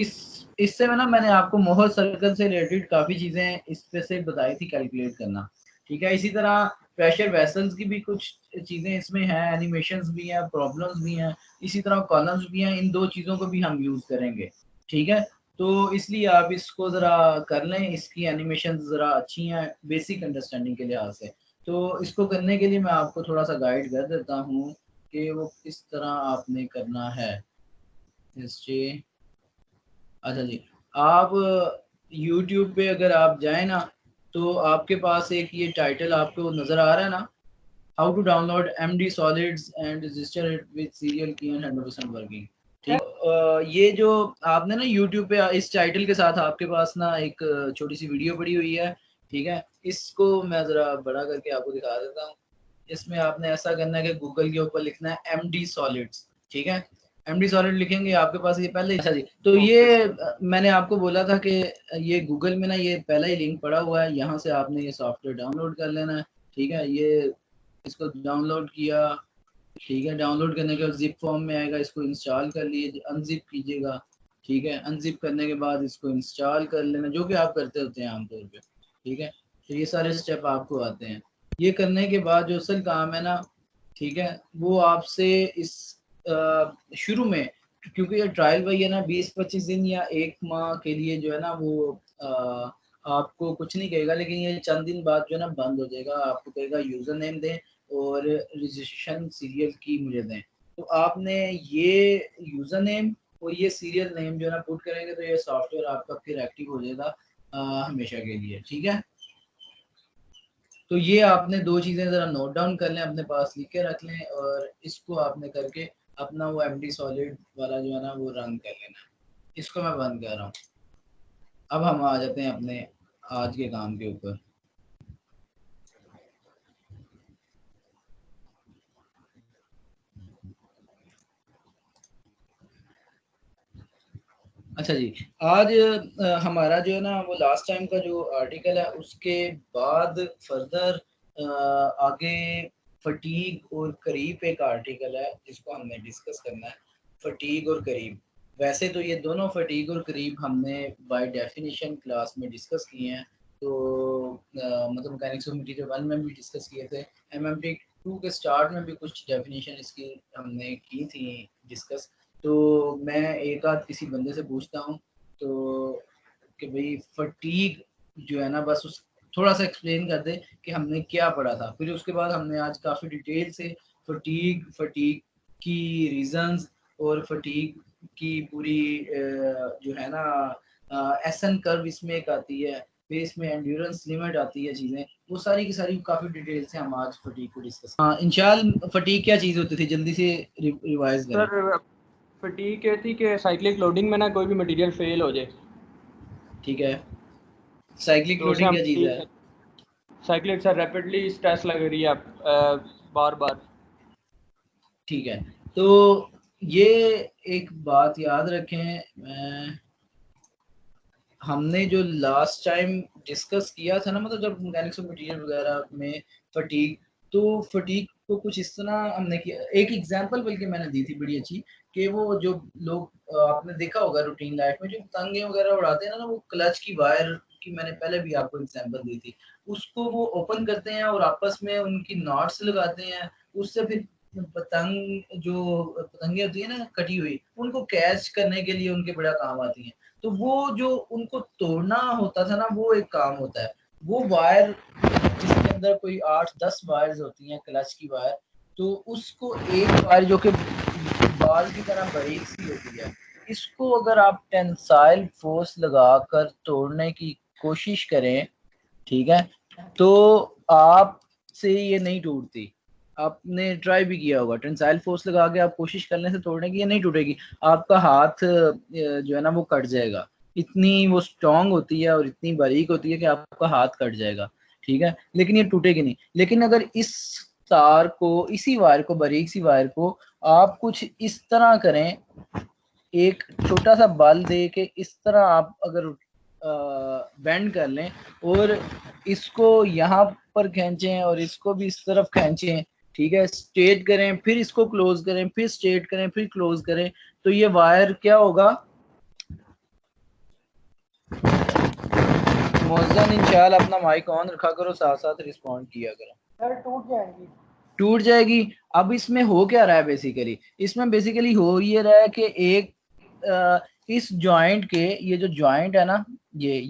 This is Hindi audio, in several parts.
इससे में ना मैंने आपको मोहर सर्कल से रिलेटेड काफ़ी चीज़ें इस पे से बताई थी कैलकुलेट करना, ठीक है। इसी तरह प्रेशर वेसल्स की भी कुछ चीज़ें इसमें हैं, एनिमेशंस भी हैं, प्रॉब्लम्स भी हैं, इसी तरह कॉलम्स भी हैं। इन 2 चीज़ों को भी हम यूज़ करेंगे, ठीक है। तो इसलिए आप इसको ज़रा कर लें, इसकी एनिमेशन ज़रा अच्छी हैं बेसिक अंडरस्टैंडिंग के लिहाज से। तो इसको करने के लिए मैं आपको थोड़ा-सा गाइड कर देता हूँ कि वो किस तरह आपने करना है। हिस्ट्री, अच्छा जी, आप यूट्यूब पे अगर आप जाएँ ना, तो आपके पास एक ये टाइटल आपको नज़र आ रहा है ना, how to download MD solids and register it with serial key and 100% working, ठीक। ये जो आपने ना यूट्यूब पे इस टाइटल के साथ आपके पास ना एक छोटी सी वीडियो पड़ी हुई है, ठीक है। इसको मैं ज़रा बड़ा करके आपको दिखा देता हूँ। इसमें आपने ऐसा करना है कि गूगल के ऊपर लिखना है एमडी सॉलिड्स, ठीक है। एमडी सॉलिड लिखेंगे आपके पास ये पहले, अच्छा जी, तो ये मैंने आपको बोला था कि ये गूगल में ना ये पहला ही लिंक पड़ा हुआ है, यहाँ से आपने ये सॉफ्टवेयर डाउनलोड कर लेना है, ठीक है। ये इसको डाउनलोड किया, ठीक है। डाउनलोड करने के बाद जिप फॉर्म में आएगा, इसको इंस्टॉल कर लीजिए, अनजिप कीजिएगा, ठीक है। अनजिप करने के बाद इसको इंस्टॉल कर लेना, जो कि आप करते होते हैं आमतौर पे, ठीक है। तो ये सारे स्टेप आपको आते हैं। ये करने के बाद जो असल काम है ना, ठीक है, वो आपसे इस शुरू में, क्योंकि ये ट्रायल वही है ना, 20-25 दिन या 1 माह के लिए जो है ना वो आपको कुछ नहीं कहेगा, लेकिन ये चंद दिन बाद जो है ना बंद हो जाएगा। आपको कहेगा यूज़र नेम दें और रजिस्ट्रेशन सीरियल की मुझे दें। तो आपने ये यूज़र नेम और ये सीरियल नेम जो है ना पुट करेंगे, तो ये सॉफ्टवेयर आपका फिर एक्टिव हो जाएगा हमेशा के लिए, ठीक है। तो ये आपने 2 चीज़ें ज़रा नोट डाउन कर लें, अपने पास लिख के रख लें, और इसको आपने करके अपना वो एमडी सॉलिड वाला जो है ना वो रन कर लेना। इसको मैं बंद कर रहा हूँ। अब हम आ जाते हैं अपने आज के काम के ऊपर। अच्छा जी, आज हमारा जो है ना वो लास्ट टाइम का जो आर्टिकल है, उसके बाद फर्दर आगे फटीग और करीब एक आर्टिकल है जिसको हमने डिस्कस करना है। फटीग और करीब, वैसे तो ये दोनों फटीग और करीब हमने बाय डेफिनेशन क्लास में डिस्कस किए हैं। तो मतलब मैकेनिक्स ऑफ मटीरियल 1 में भी डिस्कस किए थे, एमएमटी 2 के स्टार्ट में भी कुछ डेफिनेशन इसकी हमने की थी डिस्कस। तो मैं एक आध किसी बंदे से पूछता हूँ तो कि भाई फटीग जो है ना, बस उस थोड़ा सा एक्सप्लेन कर दे कि हमने क्या पढ़ा था। फिर उसके बाद हमने आज काफ़ी डिटेल से फटीग फटीग की रीजंस और फटीग की पूरी जो है ना एसन कर्व इसमें एक आती है, फिर इसमें एंड्योरेंस लिमिट आती है, चीज़ें वो सारी की सारी काफ़ी डिटेल से हम आज फटीग को डिस्कस। हाँ इंशाल्लाह, फटीग क्या चीज़ होती थी, जल्दी से रिवाइज करें। सर फटीग कहती कि साइक्लिक लोडिंग में ना कोई भी मटेरियल फेल हो जाए, ठीक है। साइक्लिक तो उसे लोडिंग हम क्या चीज़ है? साइक्लिक सर रैपिडली स्ट्रेस लग रही है बार बार। ठीक है, तो ये एक बात याद रखें, मैं हमने जो लास्ट टाइम डिस्कस किया था ना, मतलब जब मैकेनिक्स ऑफ मटेरियल वगैरह में फटीग, तो फटीग को कुछ इस तरह हमने किया। एक एग्जांपल बल्कि मैंने दी थी बड़ी अच्छी, कि वो जो लोग आपने देखा होगा रूटीन लाइफ में जो पतंगे वगैरह उड़ाते हैं ना, वो क्लच की वायर की मैंने पहले भी आपको एग्जांपल दी थी। उसको वो ओपन करते हैं और आपस में उनकी नॉट्स लगाते हैं, उससे फिर पतंग जो पतंगे होती है ना कटी हुई, उनको कैच करने के लिए उनके बड़ा काम आती हैं। तो वो जो उनको तोड़ना होता था ना, वो एक काम होता है। वो वायर जिसके अंदर कोई 8-10 वायर्स होती हैं क्लच की वायर, तो उसको एक वायर जो कि बाल की तरह बारीक सी होती है, इसको अगर आप टेंसाइल फोर्स लगाकर तोड़ने की कोशिश करें, ठीक है, तो आप से ये नहीं टूटती। आपने ट्राई भी किया होगा, टेंसाइल फोर्स लगा के आप कोशिश करने से तोड़ने की, ये नहीं टूटेगी। आपका हाथ जो है ना वो कट जाएगा। इतनी वो स्ट्रांग होती है और इतनी बारीक होती है कि आपका हाथ कट जाएगा, ठीक है, लेकिन ये टूटेगी नहीं। लेकिन अगर इस तार को, इसी वायर को, बारीक सी वायर को आप कुछ इस तरह करें, एक छोटा सा बल दे के इस तरह आप अगर बेंड कर लें और इसको यहाँ पर खींचें और इसको भी इस तरफ खींचें, ठीक है, स्ट्रेट करें, फिर इसको क्लोज करें, फिर स्ट्रेट करें, फिर क्लोज करें, तो ये वायर क्या होगा, मोहसन इंशाल्लाह अपना माइक ऑन रखा करो, साथ साथ रिस्पॉन्ड किया करो। सर टूट जाएगी। अब इसमें हो क्या रहा है बेसिकली, इसमें बेसिकली हो ये रहा है कि इस जॉइंट के, ये जो जॉइंट है ना, ये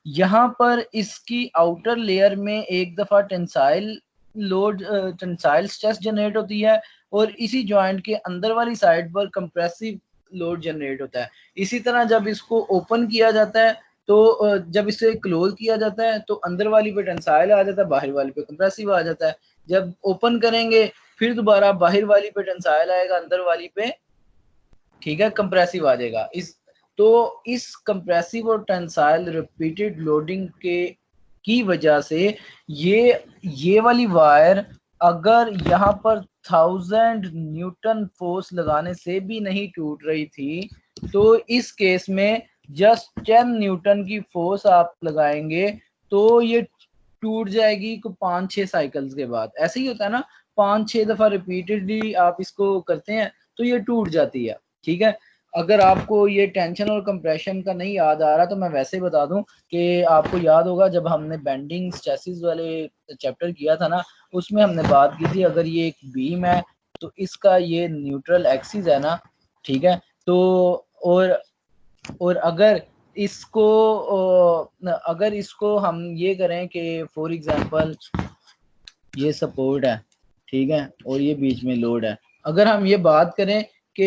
यहाँ पर इसकी आउटर लेयर में एक दफा tensile load, tensile stress generate होती है, और इसी जॉइंट के अंदर वाली साइड पर कंप्रेसिव लोड जनरेट होता है। इसी तरह जब इसको ओपन किया जाता है, तो जब इसे क्लोज किया जाता है तो अंदर वाली पे टेंसाइल आ जाता है, बाहर वाली पे कंप्रेसिव आ जाता है। जब ओपन करेंगे फिर दोबारा बाहर वाली पे टेंसाइल आएगा, अंदर वाली पे, ठीक है, कंप्रेसिव आ जाएगा। इस कंप्रेसिव और टेंसाइल रिपीटेड लोडिंग की वजह से ये वाली वायर अगर यहाँ पर 1000 न्यूटन फोर्स लगाने से भी नहीं टूट रही थी, तो इस केस में जस्ट 10 न्यूटन की फोर्स आप लगाएंगे तो ये टूट जाएगी को 5-6 साइकिल्स के बाद। ऐसे ही होता है ना, 5-6 दफा रिपीटेडली आप इसको करते हैं तो ये टूट जाती है। ठीक है, अगर आपको ये टेंशन और कंप्रेशन का नहीं याद आ रहा तो मैं वैसे बता दूं कि आपको याद होगा जब हमने बेंडिंग स्ट्रेसेस वाले चैप्टर किया था ना, उसमें हमने बात की थी, अगर ये एक बीम है तो इसका ये न्यूट्रल एक्सिस है ना, ठीक है, तो और अगर इसको हम ये करें कि फॉर एग्जांपल ये सपोर्ट है, ठीक है, और ये बीच में लोड है, अगर हम ये बात करें कि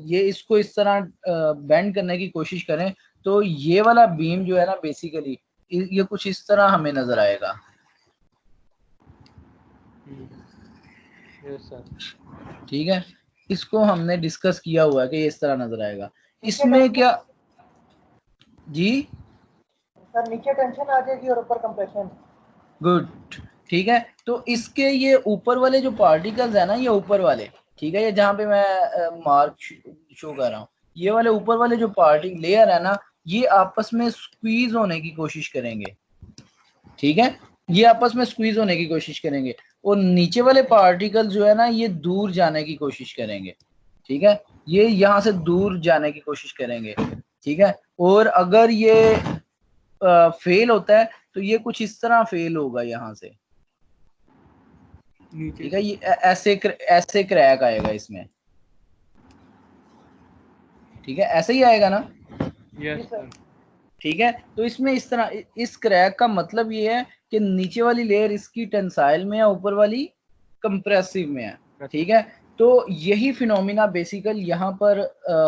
ये इसको इस तरह बेंड करने की कोशिश करें, तो ये वाला बीम जो है ना बेसिकली ये कुछ इस तरह हमें नजर आएगा। Yes sir. ठीक है, इसको हमने डिस्कस किया हुआ है कि ये इस तरह नजर आएगा। इसमें क्या जी सर, नीचे टेंशन आ जाएगी और ऊपर कंप्रेशन। गुड, ठीक है, तो इसके ये ऊपर वाले जो पार्टिकल्स है ना, ये ऊपर वाले, ठीक है, ये जहाँ पे मैं मार्क शो कर रहा हूँ, ये वाले ऊपर वाले जो पार्टिकल लेयर है ना, ये आपस में स्क्वीज होने की कोशिश करेंगे। ठीक है, ये आपस में स्क्वीज होने की कोशिश करेंगे, और नीचे वाले पार्टिकल जो है ना, ये दूर जाने की कोशिश करेंगे। ठीक है, ये यहाँ से दूर जाने की कोशिश करेंगे। ठीक है, और अगर ये फेल होता है तो ये कुछ इस तरह फेल होगा यहाँ से। ठीक है, ये ऐसे क्रैक आएगा इसमें। ठीक है, ऐसे ही आएगा ना। Yes sir. ठीक है, तो इसमें इस तरह इस क्रैक का मतलब ये है कि नीचे वाली लेयर इसकी टेंसाइल में है, ऊपर वाली कंप्रेसिव में है। ठीक है, तो यही फिनोमिना बेसिकल यहाँ पर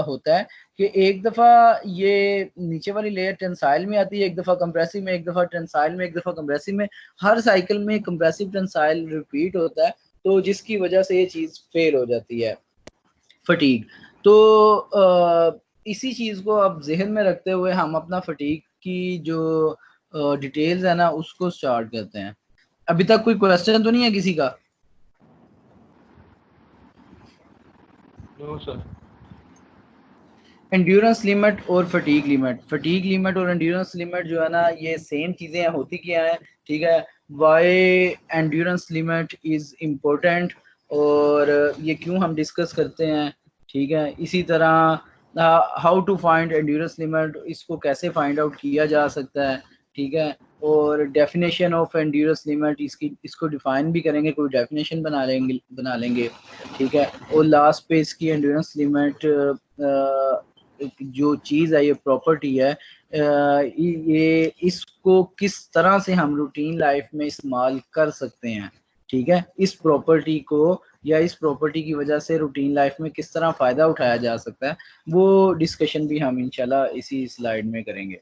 होता है कि एक दफा ये नीचे वाली लेयर टेंसाइल में आती है, एक दफा कंप्रेसिव में, एक दफा टेंसाइल में, एक दफा कंप्रेसिव में, हर साइकिल में कंप्रेसिव टेंसाइल रिपीट होता है, तो जिसकी वजह से ये चीज फेल हो जाती है, फटीग। तो इसी चीज को अब जहन में रखते हुए हम अपना फटीग की जो डिटेल्स है ना उसको स्टार्ट करते हैं। अभी तक कोई क्वेश्चन तो नहीं है किसी का? No sir. एंड्योरेंस लिमिट और फटीग लिमिट और एंड्योरेंस लिमिट जो है ना, ये सेम चीजें होती क्या है। ठीक है, why endurance limit is important, और ये क्यों हम डिस्कस करते हैं। ठीक है, इसी तरह how to find endurance limit, इसको कैसे फाइंड आउट किया जा सकता है। ठीक है, और डेफिनेशन ऑफ एंड्योरेंस लिमिट, इसको डिफाइन भी करेंगे, कोई डेफिनेशन बना लेंगे। ठीक है, और लास्ट पे इसकी एंड्योरेंस लिमिट जो चीज़ है, ये प्रॉपर्टी है, ये इसको किस तरह से हम रूटीन लाइफ में इस्तेमाल कर सकते हैं। ठीक है, इस प्रॉपर्टी को या इस प्रॉपर्टी की वजह से रूटीन लाइफ में किस तरह फ़ायदा उठाया जा सकता है, वो डिस्कशन भी हम इंशाल्लाह इसी स्लाइड में करेंगे।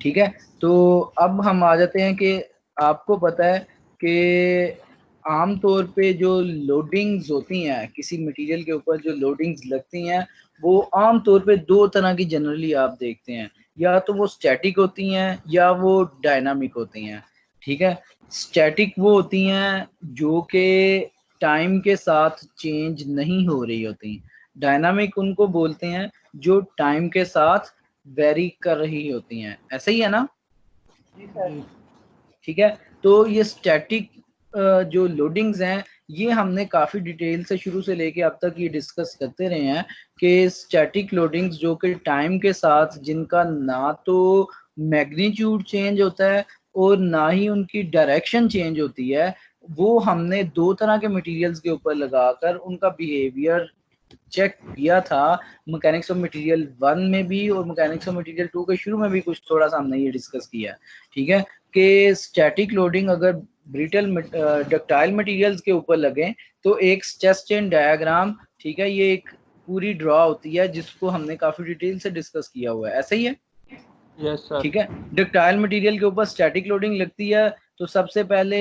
ठीक है, तो अब हम आ जाते हैं कि आपको पता है कि आम तौर पे जो लोडिंग्स होती हैं, किसी मटेरियल के ऊपर जो लोडिंग्स लगती हैं, वो आम तौर पे दो तरह की जनरली आप देखते हैं, या तो वो स्टैटिक होती हैं या वो डायनामिक होती हैं। ठीक है, स्टैटिक वो होती हैं जो कि टाइम के साथ चेंज नहीं हो रही होती, डायनामिक उनको बोलते हैं जो टाइम के साथ वेरी कर रही होती हैं। ऐसा ही है ना? जी सर। ठीक है, तो ये स्टैटिक जो लोडिंग्स हैं ये हमने काफ़ी डिटेल से शुरू से लेके अब तक ये डिस्कस करते रहे हैं कि स्टैटिक लोडिंग्स जो कि टाइम के साथ जिनका ना तो मैग्नीट्यूड चेंज होता है और ना ही उनकी डायरेक्शन चेंज होती है, वो हमने दो तरह के मटेरियल्स के ऊपर लगाकर उनका बिहेवियर चेक किया था। मैकेनिक्स ऑफ मटेरियल 1 में भी और मैकेनिक्स ऑफ मटेरियल 2 के शुरू में भी कुछ थोड़ा सा हमने ये डिस्कस किया है, ठीक है, कि स्टैटिक लोडिंग अगर ब्रिटल डक्टाइल मटेरियल्स के ऊपर लगे तो एक स्ट्रेस चेन डायग्राम, ठीक है, ये एक पूरी ड्रॉ होती है जिसको हमने काफी डिटेल से डिस्कस किया हुआ है, ऐसा ही है? Yes sir. ठीक है, डक्टाइल मटेरियल के ऊपर स्टैटिक लोडिंग लगती है तो सबसे पहले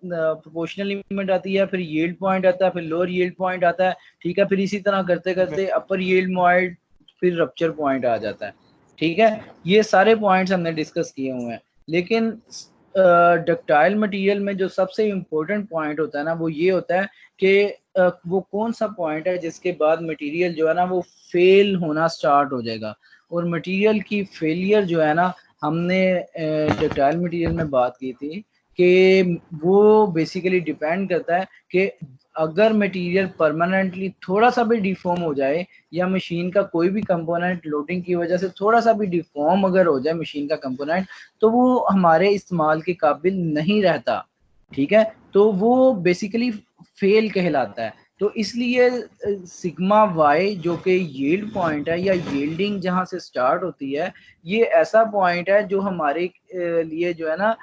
प्रोपोर्शनल लिमिट आती है, फिर यील्ड पॉइंट आता है, फिर लोअर यील्ड पॉइंट आता है, ठीक है, फिर इसी तरह करते करते अपर यील्ड पॉइंट, फिर रप्चर पॉइंट आ जाता है, ठीक है। ये सारे पॉइंट्स हमने डिस्कस किए हुए हैं, लेकिन डक्टाइल मटेरियल में जो सबसे इम्पोर्टेंट पॉइंट होता है ना वो ये होता है कि वो कौन सा पॉइंट है जिसके बाद मटेरियल जो है ना वो फेल होना स्टार्ट हो जाएगा। और मटेरियल की फेलियर जो है ना, हमने डक्टाइल मटेरियल में बात की थी कि वो बेसिकली डिपेंड करता है कि अगर मटेरियल परमानेंटली थोड़ा सा भी डिफॉर्म हो जाए या मशीन का कोई भी कंपोनेंट लोडिंग की वजह से थोड़ा सा भी डिफॉर्म अगर हो जाए मशीन का कंपोनेंट, तो वो हमारे इस्तेमाल के काबिल नहीं रहता, ठीक है, तो वो बेसिकली फेल कहलाता है। तो इसलिए सिग्मा वाई जो कि यील्ड पॉइंट है या यील्डिंग जहां से स्टार्ट होती है, ये ऐसा पॉइंट है जो हमारे लिए जो है ना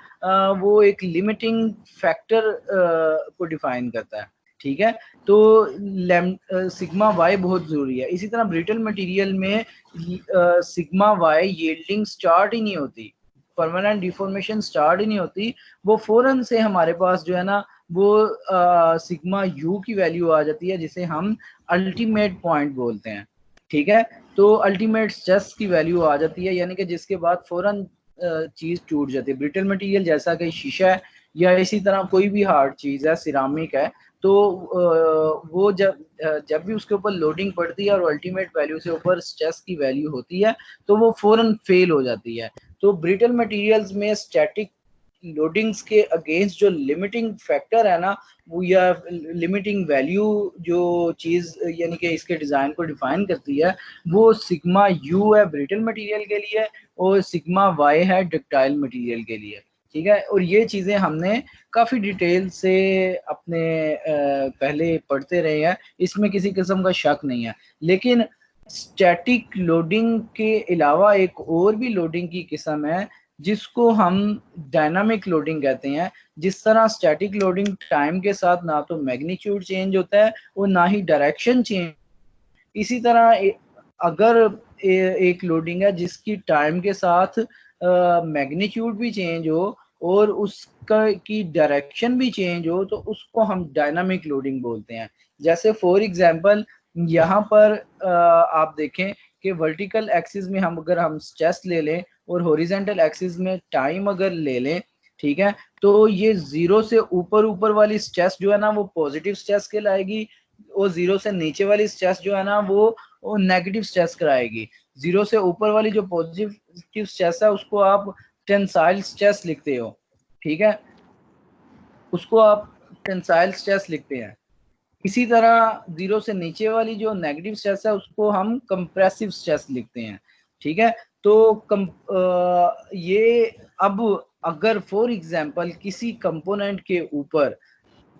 वो एक लिमिटिंग फैक्टर को डिफाइन करता है, ठीक है। तो सिग्मा वाई बहुत जरूरी है। इसी तरह ब्रिटल मटेरियल में सिग्मा वाई यील्डिंग स्टार्ट ही नहीं होती, परमानेंट डिफॉर्मेशन स्टार्ट ही नहीं होती, वो फौरन से हमारे पास जो है ना वो सिग्मा यू की वैल्यू आ जाती है जिसे हम अल्टीमेट पॉइंट बोलते हैं, ठीक है। तो अल्टीमेट स्ट्रेस की वैल्यू आ जाती है, यानी कि जिसके बाद फौरन चीज टूट जाती है। ब्रिटल मटेरियल जैसा कि शीशा है या इसी तरह कोई भी हार्ड चीज है, सिरामिक है, तो वो जब भी उसके ऊपर लोडिंग पड़ती है और अल्टीमेट वैल्यू से ऊपर स्ट्रेस की वैल्यू होती है तो वो फौरन फेल हो जाती है। तो ब्रिटल मटेरियल्स में स्टैटिक लोडिंग्स के अगेंस्ट जो लिमिटिंग फैक्टर है ना वो या लिमिटिंग वैल्यू जो चीज यानी कि इसके डिजाइन को डिफाइन करती है, वो सिग्मा यू है ब्रिटल मटेरियल के लिए और सिग्मा वाई है डक्टाइल मटेरियल के लिए, ठीक है। और ये चीजें हमने काफी डिटेल से अपने पहले पढ़ते रहे हैं, इसमें किसी किस्म का शक नहीं है। लेकिन स्टैटिक लोडिंग के अलावा एक और भी लोडिंग की किस्म है जिसको हम डायनामिक लोडिंग कहते हैं। जिस तरह स्टैटिक लोडिंग टाइम के साथ ना तो मैग्नीट्यूड चेंज होता है और ना ही डायरेक्शन चेंज, इसी तरह अगर एक लोडिंग है जिसकी टाइम के साथ मैग्नीट्यूड भी चेंज हो और उसका की डायरेक्शन भी चेंज हो तो उसको हम डायनामिक लोडिंग बोलते हैं। जैसे फॉर एग्जांपल यहाँ पर आप देखें कि वर्टिकल एक्सिस में हम स्ट्रेस ले लें और हॉरिजॉन्टल एक्सिस में टाइम अगर ले लें, ठीक है, तो ये जीरो से ऊपर ऊपर वाली स्ट्रेस जो है ना वो पॉजिटिव स्ट्रेस कहलाएगी और जीरो से नीचे वाली स्ट्रेस जो है ना वो नेगेटिव स्ट्रेस कराएगी। जीरो से ऊपर वाली जो पॉजिटिव स्ट्रेस है उसको आप टेंसाइल स्ट्रेस लिखते हो, ठीक है, उसको आप टेंसाइल स्ट्रेस लिखते हैं। इसी तरह जीरो से नीचे वाली जो नेगेटिव स्ट्रेस है उसको हम कंप्रेसिव स्ट्रेस लिखते हैं, ठीक है। तो ये अब अगर फॉर एग्जांपल किसी कंपोनेंट के ऊपर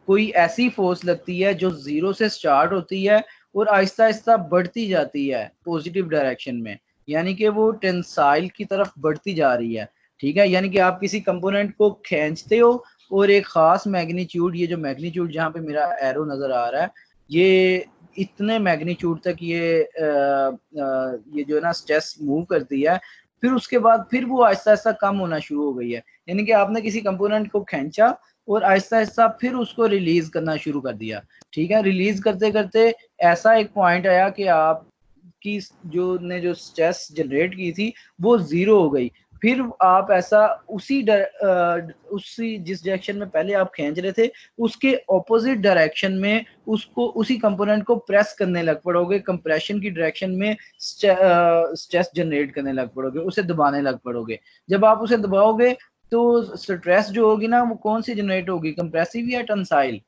कोई ऐसी फोर्स लगती है जो जीरो से स्टार्ट होती है और आहिस्ता आहिस्ता बढ़ती जाती है पॉजिटिव डायरेक्शन में, यानी कि वो टेंसाइल की तरफ बढ़ती जा रही है, ठीक है, यानी कि आप किसी कंपोनेंट को खींचते हो और एक खास मैग्नीट्यूड, ये जो मैग्नीट्यूड जहाँ पे मेरा एरो नजर आ रहा है, ये इतने मैग्नीट्यूड तक ये जो है ना स्ट्रेस मूव करती है, फिर उसके बाद फिर वो आहिस्ता आहिस्ता कम होना शुरू हो गई है। यानी कि आपने किसी कंपोनेंट को खींचा और आहिस्ता आहिस्ता फिर उसको रिलीज करना शुरू कर दिया, ठीक है। रिलीज करते करते ऐसा एक पॉइंट आया कि आपकी जो स्ट्रेस जनरेट की थी वो जीरो हो गई। फिर आप ऐसा उसी जिस डायरेक्शन में पहले आप खींच रहे थे उसके ऑपोजिट डायरेक्शन में उसको उसी कंपोनेंट को प्रेस करने लग पड़ोगे, कंप्रेशन की डायरेक्शन में स्ट्रेस जनरेट करने लग पड़ोगे, उसे दबाने लग पड़ोगे। जब आप उसे दबाओगे तो स्ट्रेस जो होगी ना वो कौन सी जनरेट होगी, कंप्रेसिव या टेंसाइल?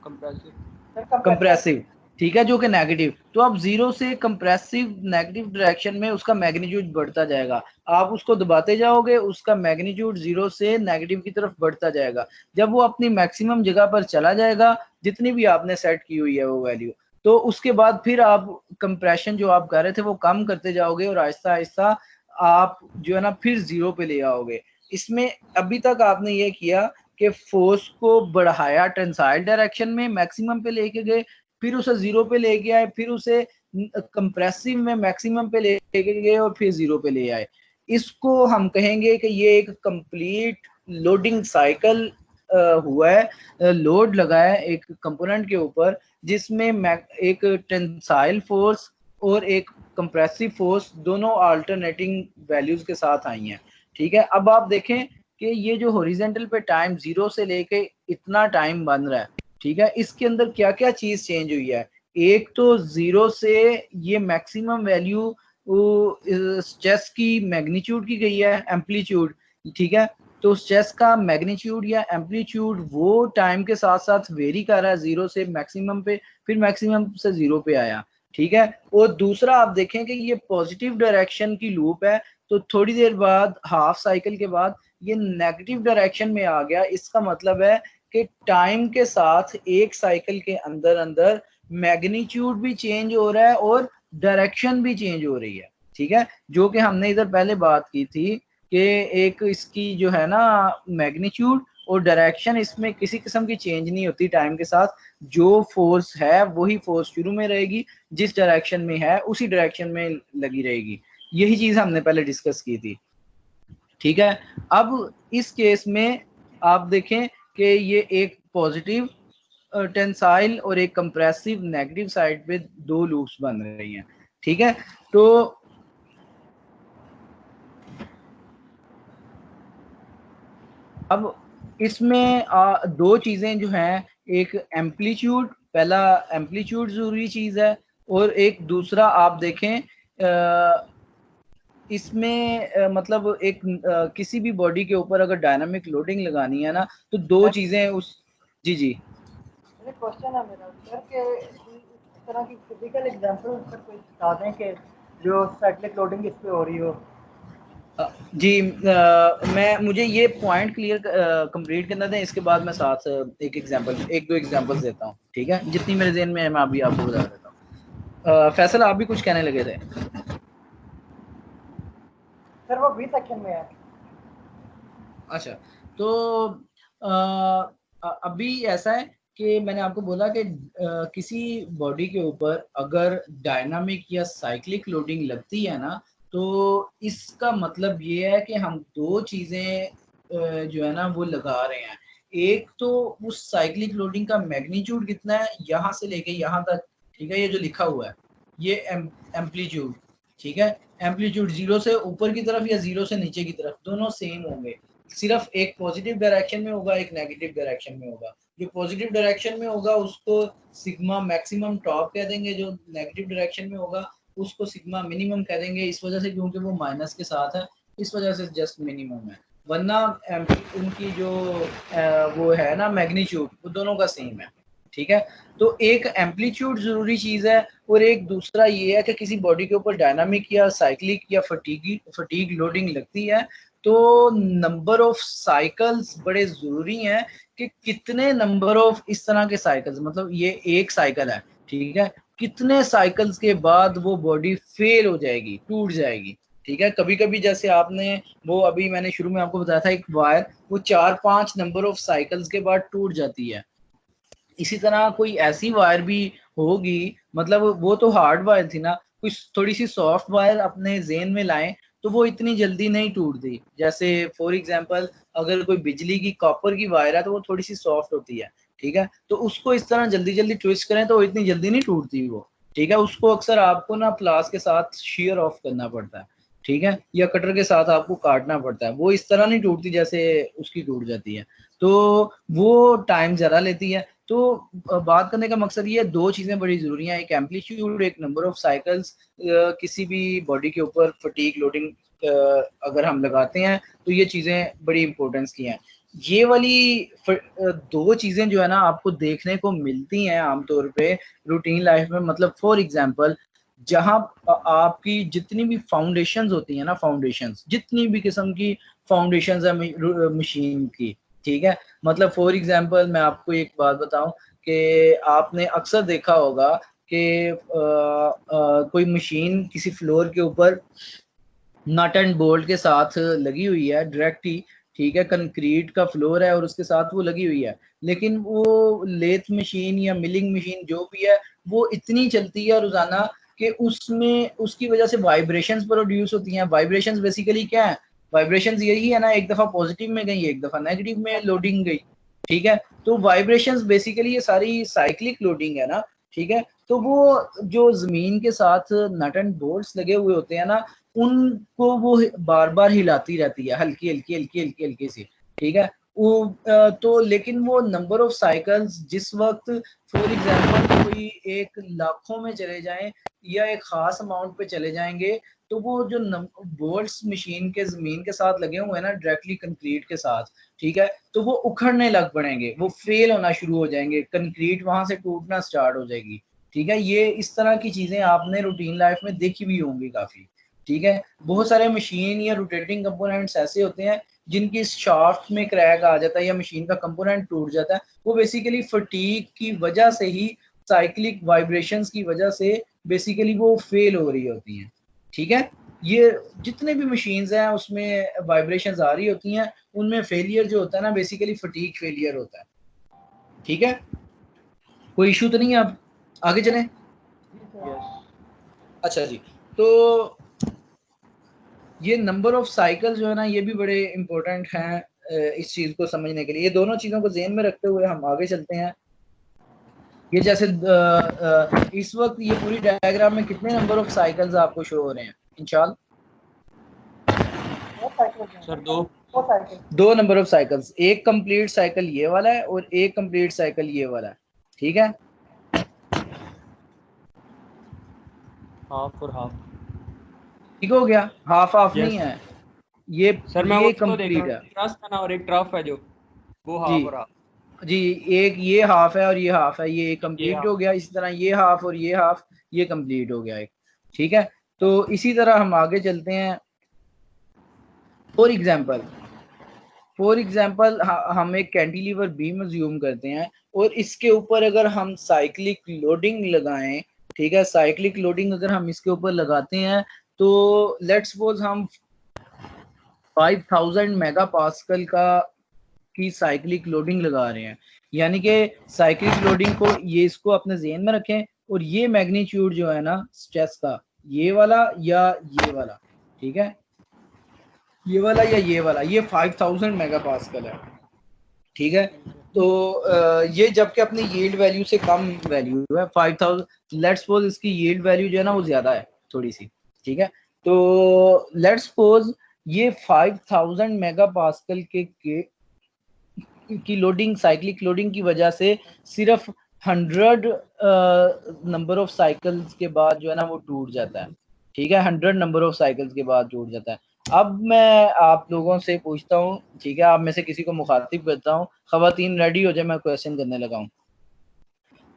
कंप्रेसिव। कंप्रेसिव, ठीक है, जो कि नेगेटिव। तो अब जीरो से कंप्रेसिव नेगेटिव डायरेक्शन में उसका मैग्नीट्यूड बढ़ता जाएगा। आप उसको दबाते जाओगे, उसका मैग्नीट्यूड जीरो से नेगेटिव की तरफ बढ़ता जाएगा। जब वो अपनी मैक्सिमम जगह पर चला जाएगा, जितनी भी आपने सेट की हुई है वो वैल्यू, तो उसके बाद फिर आप कंप्रेशन जो आप कर रहे थे वो कम करते जाओगे और आहिस्ता आहिस्ता आप जो है ना फिर जीरो पे ले आओगे। इसमें अभी तक आपने ये किया कि फोर्स को बढ़ाया टेंसाइल डायरेक्शन में, मैक्सिमम पे लेके गए, फिर उसे जीरो पे लेके आए, फिर उसे कंप्रेसिव में मैक्सिमम पे लेके गए और फिर जीरो पे ले आए। इसको हम कहेंगे कि ये एक कंप्लीट लोडिंग साइकिल हुआ है, लोड लगा है एक कंपोनेंट के ऊपर, जिसमें एक टेंसाइल फोर्स और एक कंप्रेसिव फोर्स दोनों अल्टरनेटिंग वैल्यूज के साथ आई हैं। ठीक है, अब आप देखें कि ये जो हॉरिजॉन्टल पे टाइम जीरो से लेके इतना टाइम बन रहा है, ठीक है, इसके अंदर क्या क्या चीज चेंज हुई है। एक तो जीरो से ये मैक्सिमम वैल्यू स्ट्रेस की मैग्नीट्यूड की गई है, एम्पलीट्यूड, ठीक है। तो स्ट्रेस का मैग्नीट्यूड या एम्पलीट्यूड वो टाइम के साथ साथ वेरी कर रहा है, जीरो से मैक्सिमम पे, फिर मैक्सिमम से जीरो पे आया, ठीक है। और दूसरा आप देखें कि ये पॉजिटिव डायरेक्शन की लूप है, तो थोड़ी देर बाद हाफ साइकिल के बाद ये नेगेटिव डायरेक्शन में आ गया। इसका मतलब है कि टाइम के साथ एक साइकिल के अंदर अंदर मैग्नीट्यूड भी चेंज हो रहा है और डायरेक्शन भी चेंज हो रही है, ठीक है। जो कि हमने इधर पहले बात की थी कि एक इसकी जो है ना मैग्नीट्यूड और डायरेक्शन, इसमें किसी किस्म की चेंज नहीं होती टाइम के साथ। जो फोर्स है वही फोर्स शुरू में रहेगी, जिस डायरेक्शन में है उसी डायरेक्शन में लगी रहेगी। यही चीज हमने पहले डिस्कस की थी, ठीक है। अब इस केस में आप देखें कि ये एक पॉजिटिव टेंसाइल और एक कंप्रेसिव नेगेटिव साइड पे दो लूप्स बन रही हैं, ठीक है। तो अब इसमें दो चीजें जो हैं, एक एम्पलीट्यूड, पहला एम्पलीट्यूड जरूरी चीज है, और एक दूसरा आप देखें इसमें मतलब एक किसी भी बॉडी के ऊपर अगर डायनामिक लोडिंग लगानी है ना, तो दो चीजें उस, जी जी क्वेश्चन है मेरा सर कि इस तरह की फिजिकल एग्जांपल सर कोई बता दें कि जो साइक्लिक लोडिंग इस पे हो रही हो। जी मैं मुझे ये पॉइंट क्लियर कंप्लीट करना था, इसके बाद मैं साथ एक दो एग्जांपल्स देता हूँ, ठीक है। जितनी मेरे ज़हन में है मैं अभी आपको बता देता हूँ। फैसल, आप भी कुछ कहने लगे थे। सर वो 20 सेक्शन में है। अच्छा, तो अभी ऐसा है कि मैंने आपको बोला कि किसी बॉडी के ऊपर अगर डायनामिक या साइक्लिक लोडिंग लगती है ना, तो इसका मतलब ये है कि हम दो चीजें जो है ना वो लगा रहे हैं। एक तो उस साइक्लिक लोडिंग का मैग्नीट्यूड कितना है यहाँ से लेके यहाँ तक, ठीक है, ये जो लिखा हुआ है ये एम्पलीट्यूड, ठीक है। एम्पलीट्यूड जीरो से ऊपर की तरफ या जीरो से नीचे की तरफ दोनों सेम होंगे, सिर्फ एक पॉजिटिव डायरेक्शन में होगा, एक नेगेटिव डायरेक्शन में होगा। जो पॉजिटिव डायरेक्शन में होगा उसको सिग्मा मैक्सिमम टॉप कह देंगे, जो नेगेटिव डायरेक्शन में होगा उसको सिग्मा मिनिमम कह देंगे, इस वजह से क्योंकि वो माइनस के साथ है, इस वजह से जस्ट मिनिमम है। वरना उनकी जो वो है ना मैग्नीट्यूड, वो दोनों का सेम है, ठीक है। तो एक एम्पलीट्यूड जरूरी चीज है, और एक दूसरा ये है कि किसी बॉडी के ऊपर डायनामिक या साइक्लिक या फटीग लोडिंग लगती है, तो नंबर ऑफ साइकिल्स बड़े जरूरी हैं कि कितने नंबर ऑफ इस तरह के साइकिल्स, मतलब ये एक साइकिल है, ठीक है, कितने साइकिल्स के बाद वो बॉडी फेल हो जाएगी, टूट जाएगी, ठीक है। कभी कभी जैसे आपने वो अभी मैंने शुरू में आपको बताया था एक वायर, वो 4-5 नंबर ऑफ साइकिल्स के बाद टूट जाती है। इसी तरह कोई ऐसी वायर भी होगी, मतलब वो तो हार्ड वायर थी ना, कुछ थोड़ी सी सॉफ्ट वायर अपने जेन में लाएं तो वो इतनी जल्दी नहीं टूटती। जैसे फॉर एग्जांपल अगर कोई बिजली की कॉपर की वायर है तो वो थोड़ी सी सॉफ्ट होती है, ठीक है। तो उसको इस तरह जल्दी जल्दी ट्विस्ट करें तो वो इतनी जल्दी नहीं टूटती वो, ठीक है। उसको अक्सर आपको ना प्लास के साथ शेयर ऑफ करना पड़ता है, ठीक है, या कटर के साथ आपको काटना पड़ता है। वो इस तरह नहीं टूटती जैसे उसकी टूट जाती है, तो वो टाइम ज़रा लेती है। तो बात करने का मकसद ये, दो चीज़ें बड़ी ज़रूरी हैं, एक एम्पलीट्यूड, एक नंबर ऑफ साइकिल्स। किसी भी बॉडी के ऊपर फटीग लोडिंग अगर हम लगाते हैं तो ये चीज़ें बड़ी इंपॉर्टेंस की हैं। ये वाली दो चीजें जो है ना आपको देखने को मिलती हैं आमतौर पे रूटीन लाइफ में। मतलब फॉर एग्जांपल जहां आपकी जितनी भी फाउंडेशंस होती हैं ना, फाउंडेशंस जितनी भी किस्म की फाउंडेशंस है मशीन की, ठीक है। मतलब फॉर एग्जांपल मैं आपको एक बात बताऊं कि आपने अक्सर देखा होगा कि कोई मशीन किसी फ्लोर के ऊपर नट एंड बोल्ट के साथ लगी हुई है डायरेक्ट ही, ठीक है। कंक्रीट का फ्लोर है और उसके साथ वो लगी हुई है, लेकिन वो लेथ मशीन या मिलिंग मशीन जो भी है वो इतनी चलती है रोजाना कि उसमें उसकी वजह से वाइब्रेशंस प्रोड्यूस होती हैं। वाइब्रेशंस बेसिकली क्या है? वाइब्रेशंस यही है ना, एक दफा पॉजिटिव में गई एक दफा नेगेटिव में लोडिंग गई, ठीक है। तो वाइब्रेशंस बेसिकली ये सारी साइक्लिक लोडिंग है ना, ठीक है। तो वो जो जमीन के साथ नट एंड बोल्ट्स लगे हुए होते हैं ना, उनको वो बार बार हिलाती रहती है, हल्की हल्की हल्की हल्की हल्की सी, ठीक है। वो तो लेकिन वो नंबर ऑफ साइकिल्स जिस वक्त फॉर एग्जांपल कोई एक लाखों में चले जाएं या एक खास अमाउंट पे चले जाएंगे, तो वो जो बोल्ट्स मशीन के जमीन के साथ लगे हुए हैं ना डायरेक्टली कंक्रीट के साथ, ठीक है, तो वो उखड़ने लग पड़ेंगे, वो फेल होना शुरू हो जाएंगे, कंक्रीट वहां से टूटना स्टार्ट हो जाएगी, ठीक है। ये इस तरह की चीजें आपने रूटीन लाइफ में देखी भी होंगी काफी, ठीक है। बहुत सारे मशीन या रोटेटिंग कंपोनेंट्स ऐसे होते हैं जिनकी शाफ्ट में क्रैक आ जाता है या मशीन का कंपोनेंट टूट जाता है, वो बेसिकली फटीग की वजह से ही, साइक्लिक वाइब्रेशंस की वजह से बेसिकली वो फेल हो रही होती हैं, ठीक है। ये जितने भी मशीन्स हैं उसमें वाइब्रेशंस आ रही होती हैं, उनमें फेलियर जो होता है ना बेसिकली फटीग फेलियर होता है, ठीक है। कोई इशू तो नहीं है? आप आगे चलें। यस अच्छा जी, तो ये नंबर ऑफ साइकिल जो है ना ये भी बड़े इंपॉर्टेंट हैं इस चीज को समझने के लिए। ये दोनों चीजों को ध्यान में रखते हुए हम आगे चलते हैं। ये जैसे इस वक्त ये पूरी डायग्राम में कितने नंबर ऑफ साइकिल्स आपको शो हो रहे हैं इंशाल्लाह? सर, दो। दो नंबर ऑफ साइकिल्स, एक कंप्लीट साइकिल ये वाला है और एक कंप्लीट साइकिल ये वाला है, ठीक है। हाफ और हाफ। ठीक हो गया, हाफ हाफ यस नहीं है ये सर, मैं वो ये तो देख रहा कंप्लीट हूँ, है ट्रस्ट है ना, और एक ट्रफ है जो, वो जी। हाफ और हाफ। जी, एक ये हाफ है और ये हाफ है, ये ये कंप्लीट हाफ। हो गया। इसी तरह ये हाफ और ये हाफ, ये कंप्लीट हो गया एक, ठीक है। तो इसी तरह हम आगे चलते हैं। फॉर एग्जांपल हम एक कैंटिलीवर बीम अज्यूम करते हैं और इसके ऊपर अगर हम साइक्लिक लोडिंग लगाएं, ठीक है, साइक्लिक लोडिंग अगर हम इसके ऊपर लगाते हैं तो लेट्स सपोज हम 5000 मेगा पास्कल का की साइक्लिक लोडिंग लगा रहे हैं। यानी कि साइक्लिक लोडिंग को, ये इसको अपने ज़हन में रखें, और ये मैग्नीट्यूड जो है ना स्ट्रेस का, ये वाला या ये वाला, ठीक है, ये वाला या ये वाला, ये 5000 मेगा पास्कल है, ठीक है। तो ये जबकि अपनी यील्ड वैल्यू से कम वैल्यू है 5000। लेट्स सपोज इसकी यील्ड वैल्यू जो है ना वो ज्यादा है थोड़ी सी, ठीक है। तो लेट्स सपोज ये 5000 मेगा पास्कल की लोडिंग, साइक्लिक लोडिंग की वजह से सिर्फ 100 नंबर ऑफ साइकिल्स के बाद जो है ना वो टूट जाता है, ठीक है। 100 नंबर ऑफ साइकिल्स के बाद टूट जाता है। अब मैं आप लोगों से पूछता हूँ, ठीक है, आप में से किसी को मुखातिब करता हूँ, खवातीन रेडी हो जाए, मैं क्वेश्चन करने लगा हूँ।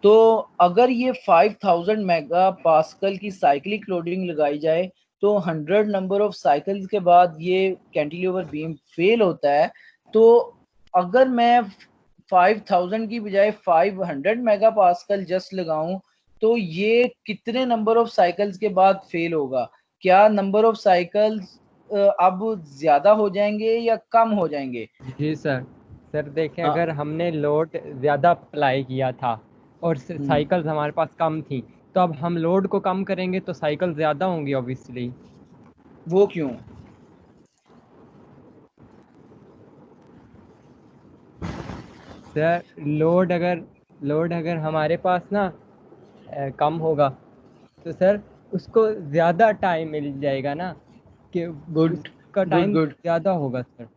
तो अगर ये 5000 मेगा पास्कल की साइक्लिक लोडिंग लगाई जाए तो 100 नंबर ऑफ साइकिल्स के बाद ये कैंटिलीवर बीम फेल होता है। तो अगर मैं 5000 की बजाय 500 मेगा पास्कल जस्ट लगाऊं तो ये कितने नंबर ऑफ साइकिल्स के बाद फेल होगा? क्या नंबर ऑफ साइकिल्स अब ज्यादा हो जाएंगे या कम हो जाएंगे? जी सर। सर देखें, हाँ। अगर हमने लोड ज़्यादा अप्लाई किया था और साइकिल्स हमारे पास कम थी, तो अब हम लोड को कम करेंगे तो साइकिल ज़्यादा होंगी ऑब्वियसली। वो क्यों? सर लोड अगर हमारे पास ना कम होगा तो सर उसको ज़्यादा टाइम मिल जाएगा ना, कि गुड उसका गुड टाइम गुड ज़्यादा होगा सर।